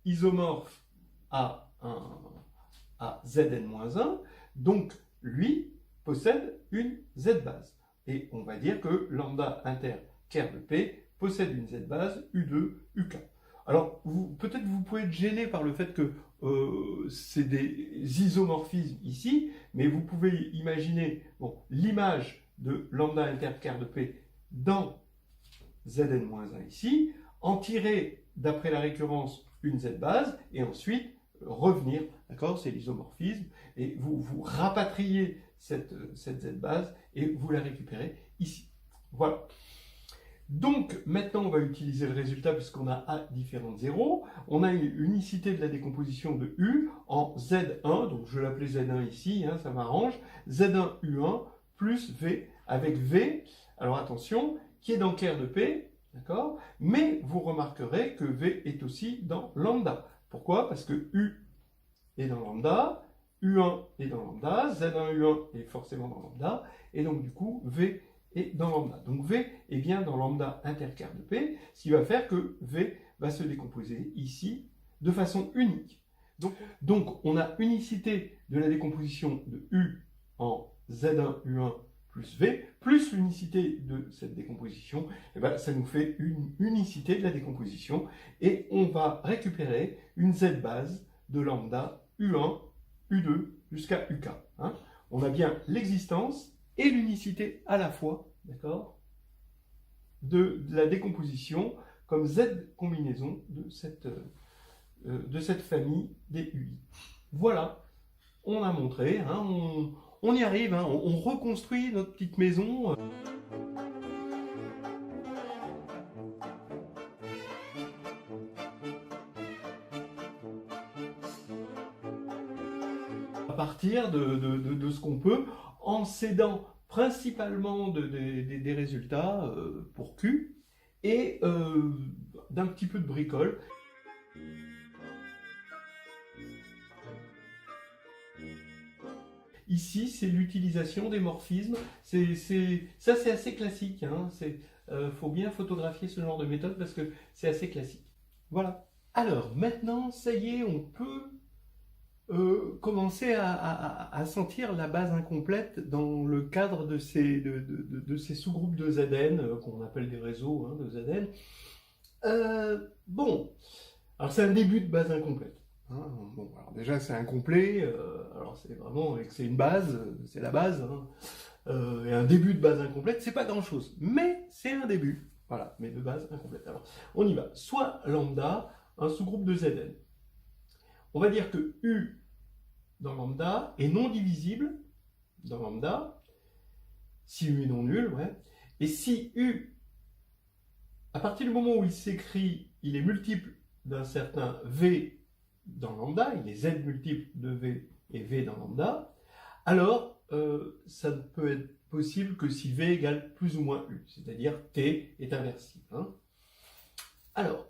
isomorphe à Zn-1, donc lui possède une Z-base. Et on va dire que lambda inter ker de P possède une Z-base U2, UK. Alors, peut-être vous pouvez être gêné par le fait que c'est des isomorphismes ici, mais vous pouvez imaginer l'image de lambda inter ker de P dans Zn-1 ici, en tirer d'après la récurrence une Z-base, et ensuite revenir, d'accord, c'est l'isomorphisme, et vous rapatriez cette Z-base, et vous la récupérez ici. Voilà. Donc, maintenant, on va utiliser le résultat, puisqu'on a A différent de 0. On a une unicité de la décomposition de U en Z1, donc je vais l'appeler Z1 ici, hein, ça m'arrange, Z1 U1 plus V, avec V, alors attention, qui est dans ker de P, d'accord? Mais vous remarquerez que V est aussi dans lambda. Pourquoi? Parce que U est dans lambda, U1 est dans lambda, Z1 U1 est forcément dans lambda, et donc du coup, V est dans lambda. Donc V est bien dans lambda interquart de P, ce qui va faire que V va se décomposer ici de façon unique. Donc on a unicité de la décomposition de U en Z1 U1 plus V, plus l'unicité de cette décomposition, et ben, ça nous fait une unicité de la décomposition, et on va récupérer une Z base de lambda U1, U2 jusqu'à UK. Hein. On a bien l'existence et l'unicité à la fois, d'accord, de la décomposition comme Z combinaison de cette famille des UI. Voilà, on a montré, hein, on y arrive, hein, on reconstruit notre petite maison. À partir de ce qu'on peut, en s'aidant principalement des résultats pour Q et d'un petit peu de bricole. Ici, c'est l'utilisation des morphismes. Ça, c'est assez classique. Hein. Faut bien photographier ce genre de méthode parce que c'est assez classique. Voilà. Alors, maintenant, ça y est, on peut commencer à sentir la base incomplète dans le cadre de ces sous-groupes de Zn, qu'on appelle des réseaux hein, de Zn. Bon, alors c'est un début de base incomplète. Hein. Bon, alors déjà c'est incomplet, alors c'est vraiment que c'est une base, c'est la base, hein. Et un début de base incomplète, c'est pas grand chose, mais c'est un début. Voilà, mais de base incomplète. Alors, on y va. Soit lambda, un sous-groupe de Zn. On va dire que U dans lambda est non divisible dans lambda, si U est non nul, ouais. Et si U, à partir du moment où il s'écrit, il est multiple d'un certain V dans lambda, il est Z multiple de V et V dans lambda, alors ça ne peut être possible que si V égale plus ou moins U, c'est-à-dire T est inversible. Hein. Alors,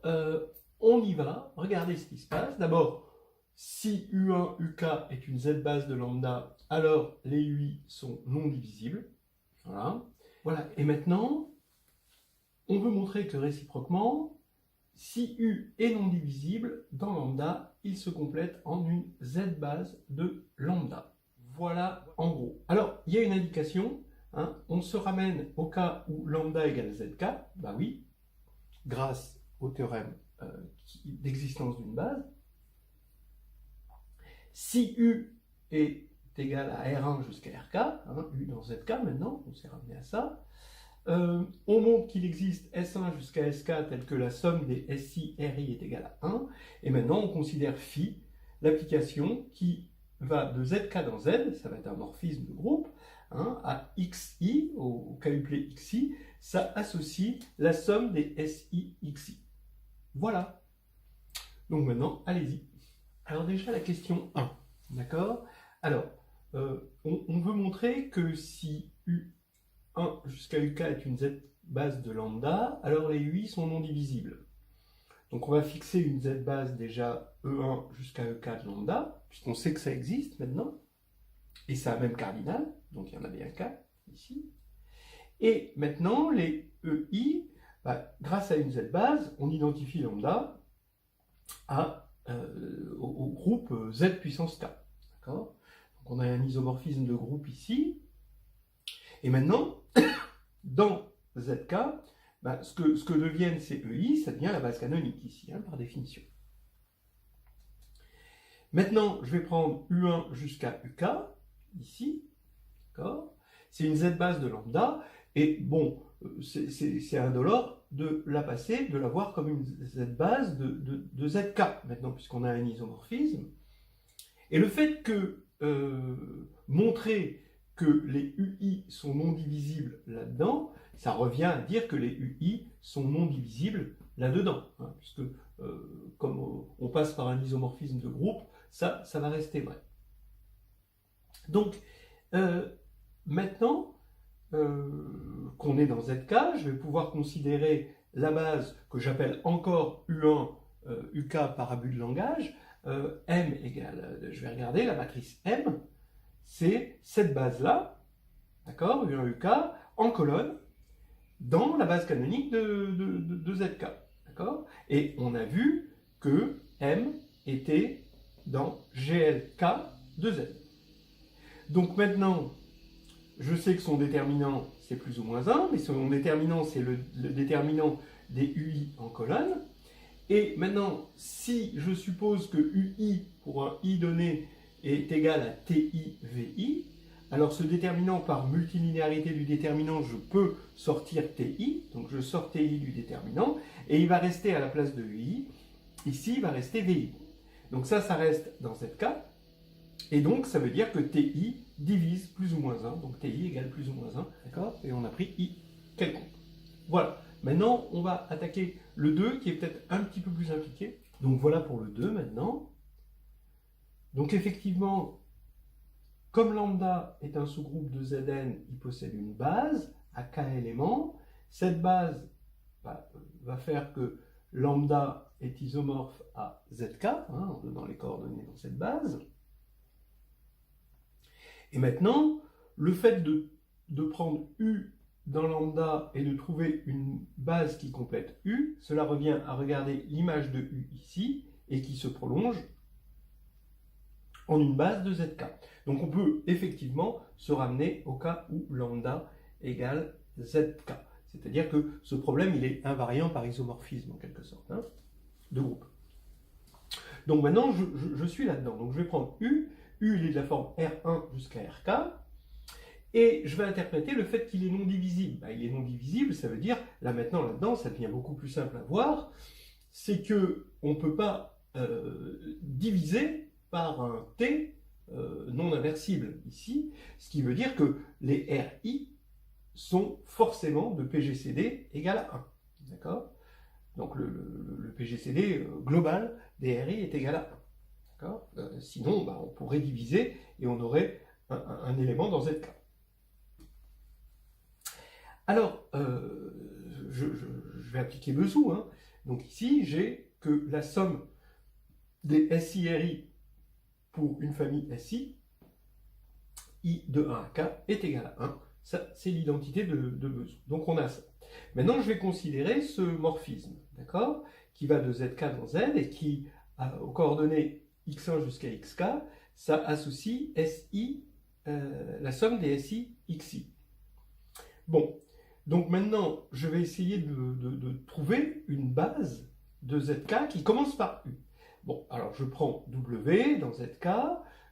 on y va, regardez ce qui se passe. D'abord, si U1, UK est une Z base de lambda, alors les UI sont non divisibles. Voilà. Voilà. Et maintenant, on veut montrer que réciproquement, si U est non divisible, dans lambda, il se complète en une Z base de lambda. Voilà en gros. Alors, il y a une indication. Hein, on se ramène au cas où lambda égale ZK. Bah oui, grâce au théorème d'existence d'une base. Si U est égal à R1 jusqu'à RK, hein, U dans ZK maintenant, on s'est ramené à ça, on montre qu'il existe S1 jusqu'à SK tel que la somme des SI RI est égale à 1, et maintenant on considère phi, l'application qui va de ZK dans Z, ça va être un morphisme de groupe, hein, à XI, au quadruplet XI, ça associe la somme des SI XI. Voilà. Donc maintenant, allez-y. Alors déjà la question 1, d'accord? Alors, on veut montrer que si U1 jusqu'à UK est une Z base de lambda, alors les UI sont non divisibles. Donc on va fixer une Z base déjà E1 jusqu'à EK de lambda, puisqu'on sait que ça existe maintenant, et ça a même cardinal, donc il y en a bien 4 ici. Et maintenant, les EI, bah, grâce à une Z base, on identifie lambda au groupe Z puissance K. Donc on a un isomorphisme de groupe ici. Et maintenant, dans ZK, bah, ce que deviennent ces EI, ça devient la base canonique ici, hein, par définition. Maintenant, je vais prendre U1 jusqu'à UK, ici. C'est une Z base de lambda. Et bon, c'est indolore de la passer, de la voir comme une Z base de ZK, maintenant, puisqu'on a un isomorphisme. Et le fait que montrer que les UI sont non divisibles là-dedans, ça revient à dire que les UI sont non divisibles là-dedans, hein, puisque comme on passe par un isomorphisme de groupe, ça va rester vrai. Donc, maintenant qu'on est dans ZK, je vais pouvoir considérer la base que j'appelle encore U1 UK parabule de langage M égale, je vais regarder, la matrice M, c'est cette base-là, d'accord, U1, UK, en colonne, dans la base canonique de ZK, d'accord. Et on a vu que M était dans GLK de Z. Donc maintenant, je sais que son déterminant, c'est plus ou moins 1, mais son déterminant, c'est le déterminant des UI en colonne. Et maintenant, si je suppose que UI pour un I donné est égal à TI VI, alors ce déterminant par multilinéarité du déterminant, je peux sortir TI, donc je sors TI du déterminant, et il va rester à la place de UI, ici il va rester VI. Donc ça reste dans cette cas, et donc ça veut dire que TI divise plus ou moins 1, donc TI égale plus ou moins 1, d'accord? Et on a pris I quelconque. Voilà. Maintenant, on va attaquer le 2 qui est peut-être un petit peu plus impliqué. Donc voilà pour le 2 maintenant. Donc effectivement, comme lambda est un sous-groupe de Zn, il possède une base à k éléments. Cette base va faire que lambda est isomorphe à zk, en donnant les coordonnées dans cette base. Et maintenant, le fait de prendre U dans lambda et de trouver une base qui complète U, cela revient à regarder l'image de U ici et qui se prolonge en une base de ZK. Donc on peut effectivement se ramener au cas où lambda égale ZK. C'est-à-dire que ce problème, il est invariant par isomorphisme en quelque sorte, de groupe. Donc maintenant, je suis là-dedans. Donc je vais prendre U. U, il est de la forme R1 jusqu'à RK. Et je vais interpréter le fait qu'il est non divisible. Il est non divisible, ça veut dire, là maintenant, là-dedans, ça devient beaucoup plus simple à voir, c'est qu'on ne peut pas diviser par un T non inversible ici, ce qui veut dire que les RI sont forcément de PGCD égal à 1. D'accord? Donc le PGCD global des RI est égal à 1. D'accord? Sinon, on pourrait diviser et on aurait un élément dans ZK. Alors, je vais appliquer Bezout. Donc ici, j'ai que la somme des SI-RI pour une famille SI, I de 1 à K, est égale à 1. Ça, c'est l'identité de Bezout. Donc on a ça. Maintenant, je vais considérer ce morphisme, d'accord, qui va de ZK dans Z et qui, aux coordonnées x1 jusqu'à xk, ça associe SI, la somme des SI XI. Bon. Donc maintenant, je vais essayer de trouver une base de ZK qui commence par U. Bon, alors je prends W dans ZK,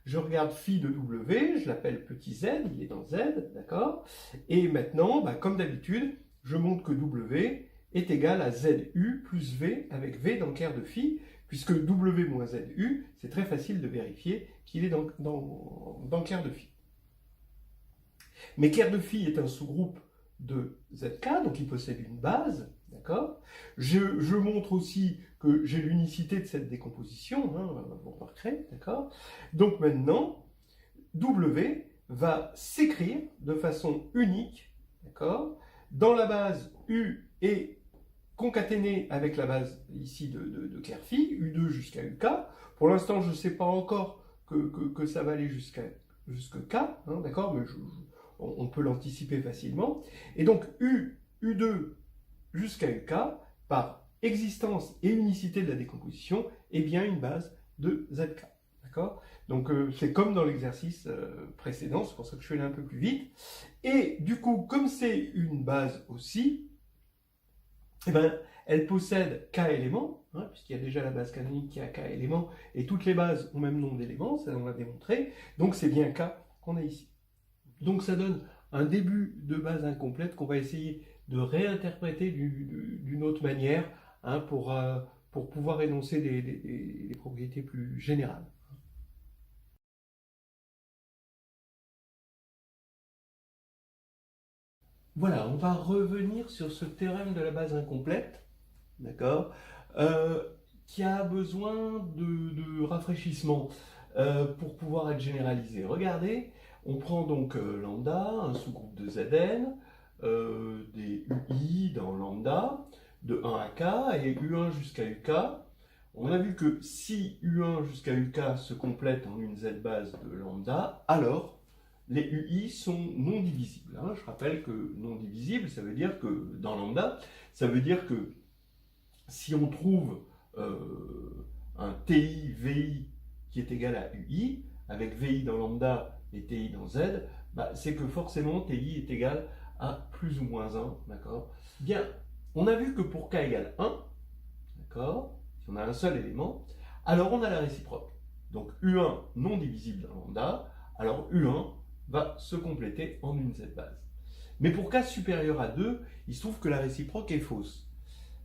je regarde phi de W, je l'appelle petit z, il est dans Z, d'accord? Et maintenant, comme d'habitude, je montre que W est égal à ZU plus V avec V dans ker de phi, puisque W moins ZU, c'est très facile de vérifier qu'il est dans ker de phi. Mais ker de phi est un sous-groupe de ZK, donc il possède une base, d'accord? Je montre aussi que j'ai l'unicité de cette décomposition, vous remarquerez, d'accord? Donc maintenant, W va s'écrire de façon unique, d'accord? Dans la base U est concaténée avec la base ici de Kerphi, U2 jusqu'à UK. Pour l'instant, je ne sais pas encore que ça va aller jusque K, d'accord? Mais on peut l'anticiper facilement. Et donc, U2 jusqu'à UK, par existence et unicité de la décomposition, est bien une base de ZK. D'accord? Donc, c'est comme dans l'exercice précédent, c'est pour ça que je suis allé un peu plus vite. Et du coup, comme c'est une base aussi, elle possède K éléments, puisqu'il y a déjà la base canonique qui a K éléments, et toutes les bases ont même nom d'éléments, ça on l'a démontré, donc c'est bien K qu'on a ici. Donc ça donne un début de base incomplète qu'on va essayer de réinterpréter d'une autre manière pour pouvoir énoncer des propriétés plus générales. Voilà, on va revenir sur ce théorème de la base incomplète, d'accord, qui a besoin de rafraîchissement pour pouvoir être généralisé. Regardez, on prend donc lambda, un sous-groupe de Zn, des UI dans lambda, de 1 à k, et U1 jusqu'à UK. On a vu que si U1 jusqu'à UK se complètent en une Z base de lambda, alors les UI sont non divisibles. Hein. Je rappelle que non divisible, ça veut dire que dans lambda, ça veut dire que si on trouve un TI VI qui est égal à UI, avec VI dans lambda et TI dans Z, bah, c'est que forcément TI est égal à plus ou moins 1, d'accord? Bien, on a vu que pour K égale 1, d'accord, si on a un seul élément, alors on a la réciproque. Donc U1 non divisible dans lambda, alors U1 va se compléter en une Z base. Mais pour K supérieur à 2, il se trouve que la réciproque est fausse.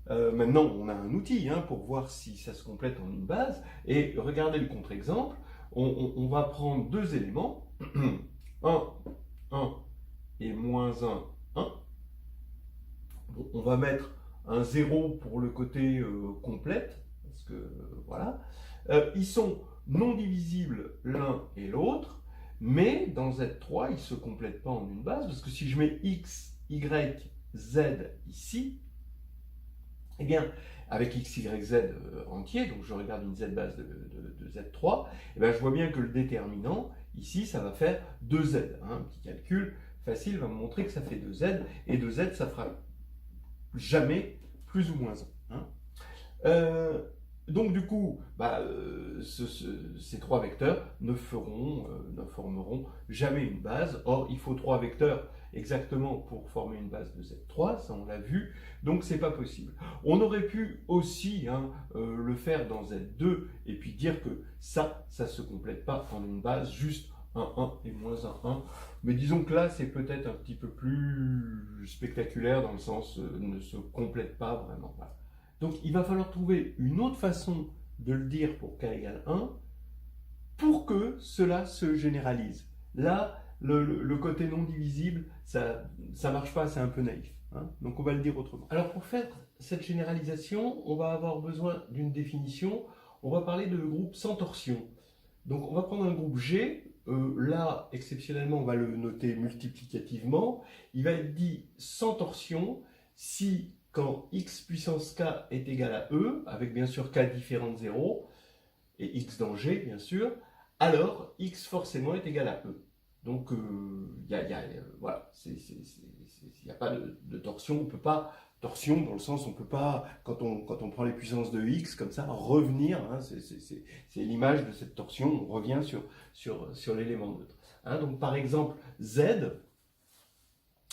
Maintenant, on a un outil pour voir si ça se complète en une base. Et regardez le contre-exemple. On va prendre deux éléments, 1, 1 et moins 1, 1. Bon, on va mettre un 0 pour le côté complète, parce que voilà. Ils sont non divisibles l'un et l'autre, mais dans Z3, ils ne se complètent pas en une base, parce que si je mets x, y, z ici, eh bien, avec x, y, z entier, donc je regarde une z base de Z3, eh bien, je vois bien que le déterminant, ici, ça va faire 2z. Un petit calcul facile va me montrer que ça fait 2z, et 2z, ça fera jamais plus ou moins 1. Donc du coup, ces trois vecteurs ne formeront jamais une base. Or, il faut trois vecteurs exactement pour former une base de Z3, ça on l'a vu, donc c'est pas possible. On aurait pu aussi le faire dans Z2 et puis dire que ça se complète pas en une base, juste un 1 et moins un 1. Mais disons que là, c'est peut-être un petit peu plus spectaculaire dans le sens ne se complète pas vraiment. Voilà. Donc il va falloir trouver une autre façon de le dire pour k égale 1 pour que cela se généralise. Là, le côté non divisible, ça marche pas, c'est un peu naïf. Donc on va le dire autrement. Alors pour faire cette généralisation, on va avoir besoin d'une définition. On va parler de groupe sans torsion. Donc on va prendre un groupe G. Là, exceptionnellement, on va le noter multiplicativement. Il va être dit sans torsion si, quand x puissance k est égal à e, avec bien sûr k différent de 0, et x dans G, bien sûr, alors x forcément est égal à e. Donc, voilà, il n'y a pas de torsion, on peut pas, torsion dans le sens, on peut pas, quand on prend les puissances de x, comme ça, revenir, c'est l'image de cette torsion, on revient sur l'élément neutre. Donc, par exemple, z,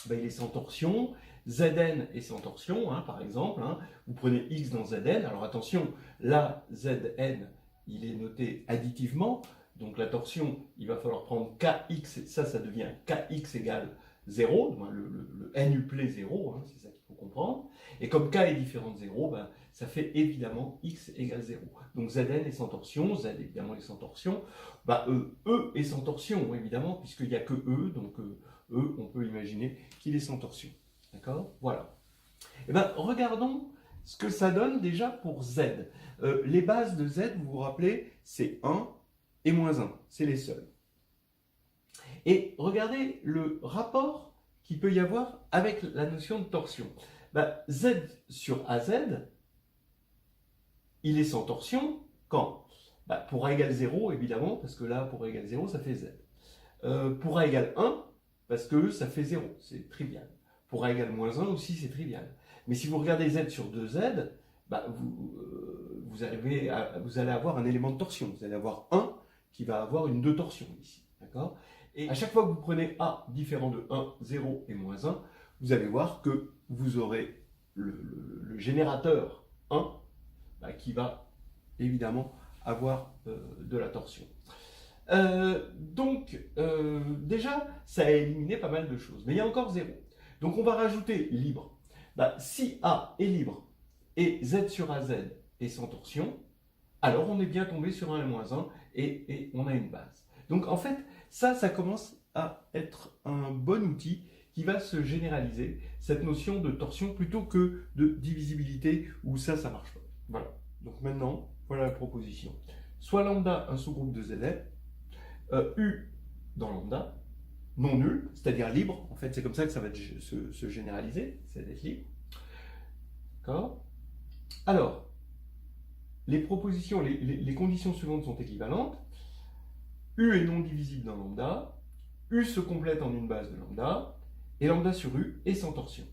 il est sans torsion, Zn est sans torsion, par exemple, vous prenez x dans Zn, alors attention, là, Zn, il est noté additivement, donc la torsion, il va falloir prendre kx, ça devient kx égale 0, le nuplet 0, c'est ça qu'il faut comprendre, et comme k est différent de 0, ça fait évidemment x égale 0. Donc Zn est sans torsion, Z évidemment est sans torsion, E est sans torsion, évidemment, puisqu'il n'y a que E, donc E, on peut imaginer qu'il est sans torsion. D'accord? Voilà. Et regardons ce que ça donne déjà pour Z. Les bases de Z, vous vous rappelez, c'est 1 et moins 1. C'est les seuls. Et regardez le rapport qu'il peut y avoir avec la notion de torsion. Z sur AZ, il est sans torsion quand pour A égale 0, évidemment, parce que là, pour A égale 0, ça fait Z. Pour A égale 1, parce que ça fait 0, c'est trivial. Pour A égale moins 1 aussi, c'est trivial. Mais si vous regardez Z sur 2Z, vous allez avoir un élément de torsion. Vous allez avoir 1 qui va avoir une 2 torsion ici. D'accord? Et à chaque fois que vous prenez A différent de 1, 0 et moins 1, vous allez voir que vous aurez le générateur 1 qui va évidemment avoir de la torsion. Donc, déjà, ça a éliminé pas mal de choses. Mais il y a encore 0. Donc, on va rajouter libre. Si A est libre et Z sur AZ est sans torsion, alors on est bien tombé sur 1 et moins 1 et on a une base. Donc, en fait, ça commence à être un bon outil qui va se généraliser, cette notion de torsion plutôt que de divisibilité où ça marche pas. Voilà. Donc, maintenant, voilà la proposition. Soit lambda, un sous-groupe de Zn, U dans lambda, non nul, c'est-à-dire libre, en fait c'est comme ça que ça va se généraliser, c'est d'être libre. D'accord? Alors, les propositions, les conditions suivantes sont équivalentes. U est non divisible dans lambda, U se complète en une base de lambda, et lambda sur U est sans torsion.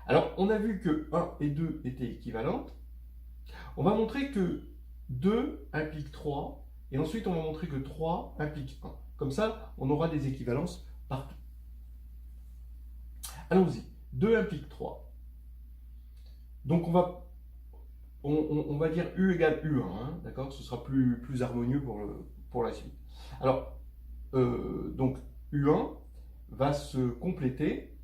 Alors, on a vu que 1 et 2 étaient équivalentes. On va montrer que 2 implique 3, et ensuite on va montrer que 3 implique 1. Comme ça, on aura des équivalences partout. Allons-y. 2 implique 3. Donc on va dire U égale U1, hein, d'accord? Ce sera plus harmonieux pour la suite. Alors, donc U1 va se compléter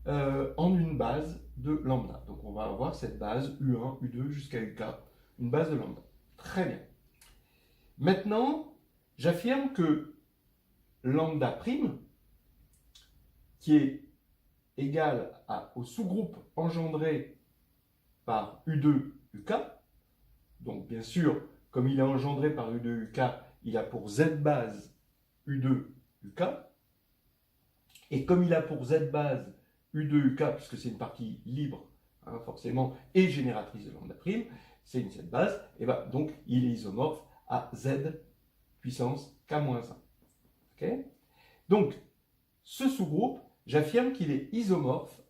en une base de lambda. Donc on va avoir cette base U1, U2 jusqu'à UK, une base de lambda. Très bien. Maintenant, j'affirme que lambda prime, qui est égal au sous-groupe engendré par U2, UK, donc bien sûr, comme il est engendré par U2, UK, il a pour Z base U2, UK, et comme il a pour Z base U2, UK, puisque c'est une partie libre, hein, forcément, et génératrice de lambda prime, c'est une Z base, et ben, donc il est isomorphe à Z puissance K-1. Okay, donc, ce sous-groupe, j'affirme qu'il est isomorphe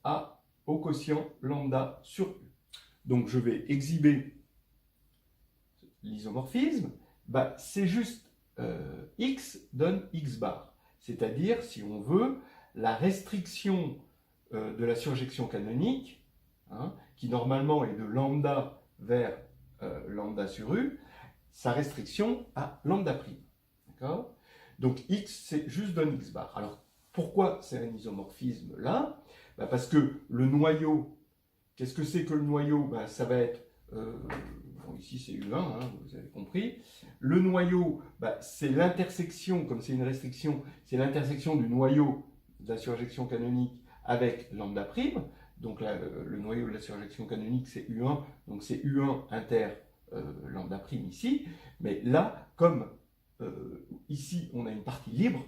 au quotient lambda sur U. Donc, je vais exhiber l'isomorphisme. Bah, c'est juste X donne X bar. C'est-à-dire, si on veut, la restriction de la surjection canonique, hein, qui normalement est de lambda vers lambda sur U, sa restriction à lambda prime. D'accord ? Donc X, c'est juste donne X bar. Alors, pourquoi c'est un isomorphisme là ? Bah, parce que le noyau, qu'est-ce que c'est que le noyau ? Bah, ça va être, bon, ici c'est U1, hein, vous avez compris. Le noyau, bah, c'est l'intersection, comme c'est une restriction, c'est l'intersection du noyau de la surjection canonique avec lambda prime. Donc là, le noyau de la surjection canonique, c'est U1, donc c'est U1 inter lambda prime ici. Mais là, comme ici, on a une partie libre,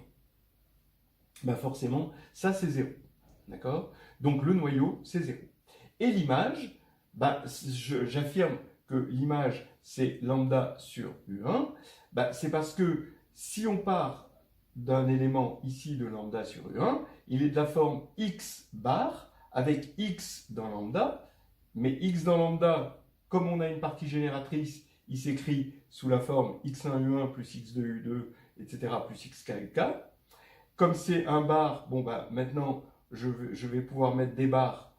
bah forcément, ça c'est 0. D'accord ? Donc le noyau, c'est 0. Et l'image, bah, j'affirme que l'image, c'est lambda sur U1. Bah, c'est parce que si on part d'un élément ici de lambda sur U1, il est de la forme X bar avec X dans lambda. Mais X dans lambda, comme on a une partie génératrice, il s'écrit sous la forme x1u1 plus x2u2, etc., plus xk. Comme c'est un bar, bon bah maintenant je vais pouvoir mettre des barres,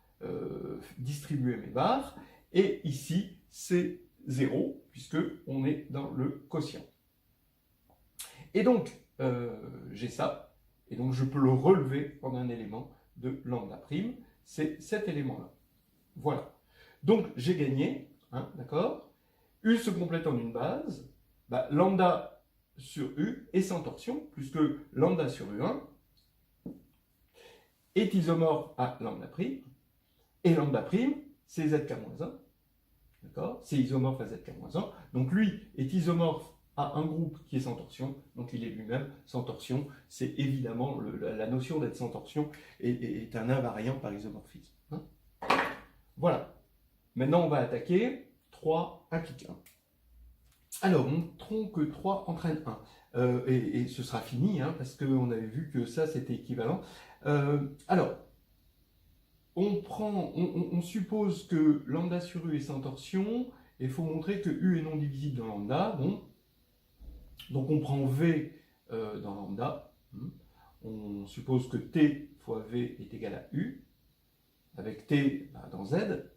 distribuer mes barres, et ici c'est 0, puisque on est dans le quotient. Et donc j'ai ça, et donc je peux le relever en un élément de lambda prime, c'est cet élément-là. Voilà. Donc j'ai gagné, hein, d'accord ? U se complète en une base, bah, lambda sur U est sans torsion, puisque lambda sur U1 est isomorphe à lambda prime, et lambda prime, c'est zk-1, d'accord ? C'est isomorphe à zk-1, donc lui est isomorphe à un groupe qui est sans torsion, donc il est lui-même sans torsion. C'est évidemment, la notion d'être sans torsion est un invariant par isomorphisme. Hein ? Voilà. Maintenant, on va attaquer 3 implique 1. Alors, montrons que 3 entraîne 1. Et ce sera fini, hein, parce qu'on avait vu que ça, c'était équivalent. Alors, on suppose que lambda sur U est sans torsion, et il faut montrer que U est non divisible dans lambda. Bon. Donc, on prend V dans lambda. On suppose que T fois V est égal à U, avec T dans Z.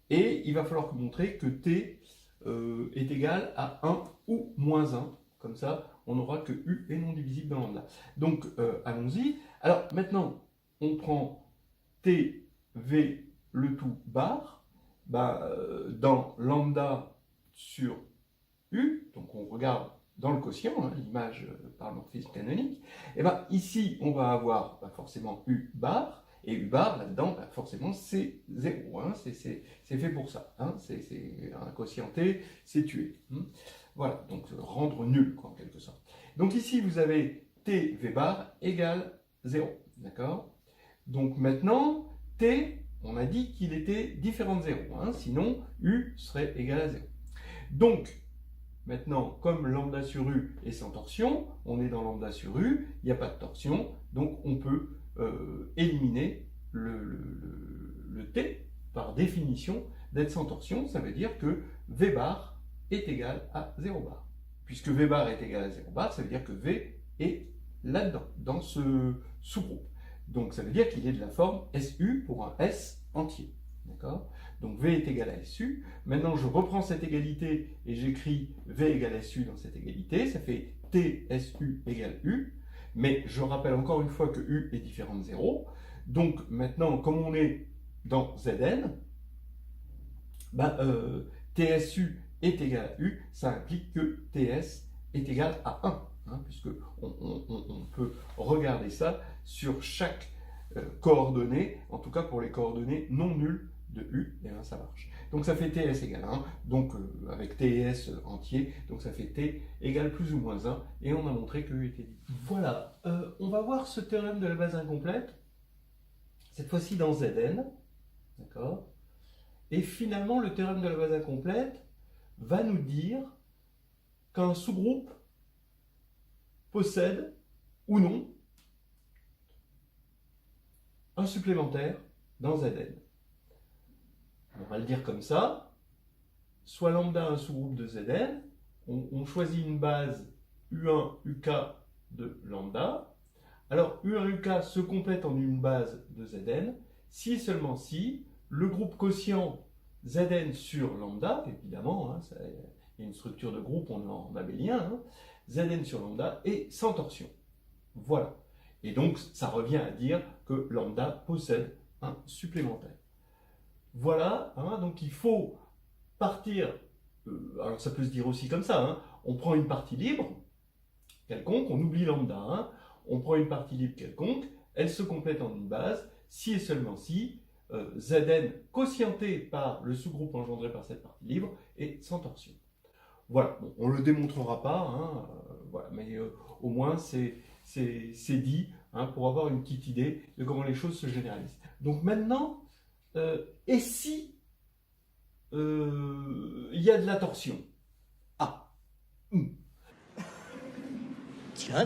Et il va falloir montrer que T est égal à 1 ou moins 1. Comme ça, on aura que U est non divisible dans lambda. Donc, allons-y. Alors, maintenant, on prend T, V, le tout bar, dans lambda sur U. Donc, on regarde dans le quotient, hein, l'image par le morphisme canonique. Et bien, ici, on va avoir forcément U bar. Et U bar, là-dedans, forcément, c'est 0. Hein, c'est fait pour ça. Hein, c'est un quotient T, c'est tué. Voilà, donc rendre nul, quoi, en quelque sorte. Donc ici, vous avez T V bar égale 0. D'accord ? Donc maintenant, T, on a dit qu'il était différent de 0. Hein, sinon, U serait égal à 0. Donc, maintenant, comme lambda sur U est sans torsion, on est dans lambda sur U, il n'y a pas de torsion, donc on peut éliminer le T, par définition, d'être sans torsion. Ça veut dire que V bar est égal à 0 bar. Puisque V bar est égal à 0 bar, ça veut dire que V est là-dedans, dans ce sous-groupe. Donc ça veut dire qu'il est de la forme SU pour un S entier. D'accord ? Donc V est égal à SU. Maintenant, je reprends cette égalité et j'écris V égale SU dans cette égalité. Ça fait TSU égale U. Mais je rappelle encore une fois que U est différent de 0. Donc maintenant, comme on est dans Zn, TSU est égal à U. Ça implique que TS est égal à 1. Puisque on peut regarder ça sur chaque coordonnée, en tout cas pour les coordonnées non nulles de U, et bien ça marche. Donc ça fait TS égale 1, donc avec TS entier, donc ça fait T égale plus ou moins 1, et on a montré que U était libre. Voilà, on va voir ce théorème de la base incomplète, cette fois-ci dans Zn, d'accord? Et finalement, le théorème de la base incomplète va nous dire qu'un sous-groupe possède ou non un supplémentaire dans Zn. On va le dire comme ça, soit lambda un sous-groupe de Zn, on choisit une base U1, UK de lambda. Alors U1, UK se complète en une base de Zn, si et seulement si le groupe quotient Zn sur lambda, évidemment, il y a une structure de groupe, on en abélien, Zn sur lambda est sans torsion. Voilà. Et donc, ça revient à dire que lambda possède un supplémentaire. Voilà, donc il faut partir, alors ça peut se dire aussi comme ça, on prend une partie libre, quelconque, on oublie lambda, on prend une partie libre quelconque, elle se complète en une base, si et seulement si, Zn quotienté par le sous-groupe engendré par cette partie libre est sans torsion. Voilà, bon, on ne le démontrera pas, voilà, mais au moins c'est dit pour avoir une petite idée de comment les choses se généralisent. Donc maintenant, et si il y a de la torsion? Tiens.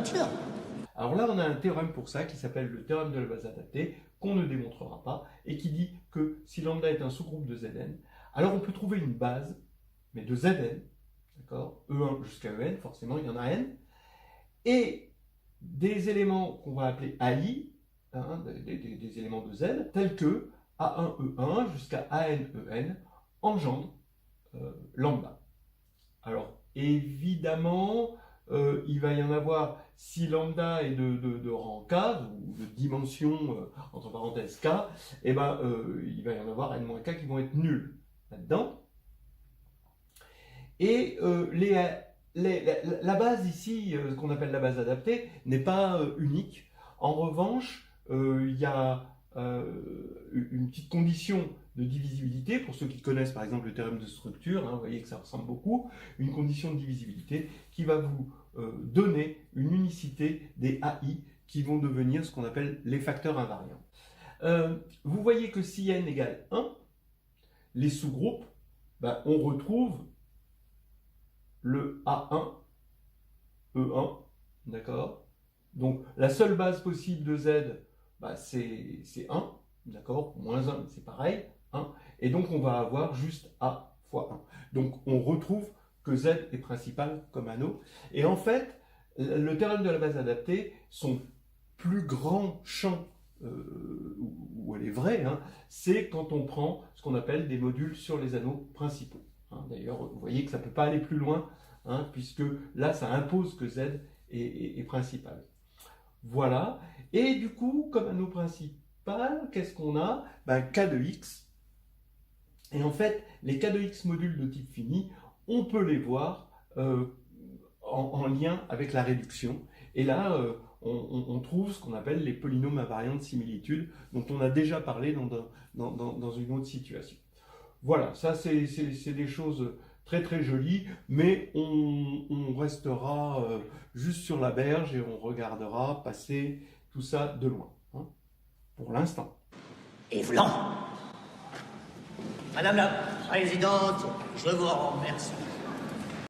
Alors là, on a un théorème pour ça qui s'appelle le théorème de la base adaptée, qu'on ne démontrera pas, et qui dit que si lambda est un sous-groupe de Zn, alors on peut trouver une base, mais de Zn, d'accord, E1 jusqu'à En, forcément, il y en a n, et des éléments qu'on va appeler AI, des éléments de Z, tels que A1E1 jusqu'à ANEN engendrent lambda. Alors, évidemment, il va y en avoir, si lambda est de rang K, ou de dimension, entre parenthèses K, il va y en avoir n-K qui vont être nuls là-dedans. Et la base ici, ce qu'on appelle la base adaptée, n'est pas unique. En revanche, il y a une petite condition de divisibilité, pour ceux qui connaissent par exemple le théorème de structure, vous voyez que ça ressemble beaucoup, une condition de divisibilité qui va vous donner une unicité des AI qui vont devenir ce qu'on appelle les facteurs invariants. Vous voyez que si n égale 1, les sous-groupes, on retrouve le A1, E1, d'accord? Donc la seule base possible de Z, c'est 1, d'accord? Moins 1, c'est pareil, 1. Et donc on va avoir juste A fois 1. Donc on retrouve que Z est principal comme anneau. Et en fait, le théorème de la base adaptée, son plus grand champ, où elle est vraie, c'est quand on prend ce qu'on appelle des modules sur les anneaux principaux. D'ailleurs, vous voyez que ça ne peut pas aller plus loin, puisque là, ça impose que Z est principal. Voilà. Et du coup, comme anneau principal, qu'est-ce qu'on a? K de X. Et en fait, les K de X modules de type fini, on peut les voir en lien avec la réduction. Et là, on trouve ce qu'on appelle les polynômes invariants de similitude, dont on a déjà parlé dans une autre situation. Voilà, ça c'est des choses très très jolies, mais on restera juste sur la berge et on regardera passer tout ça de loin, pour l'instant. Et vlan. Madame la Présidente, je vous remercie.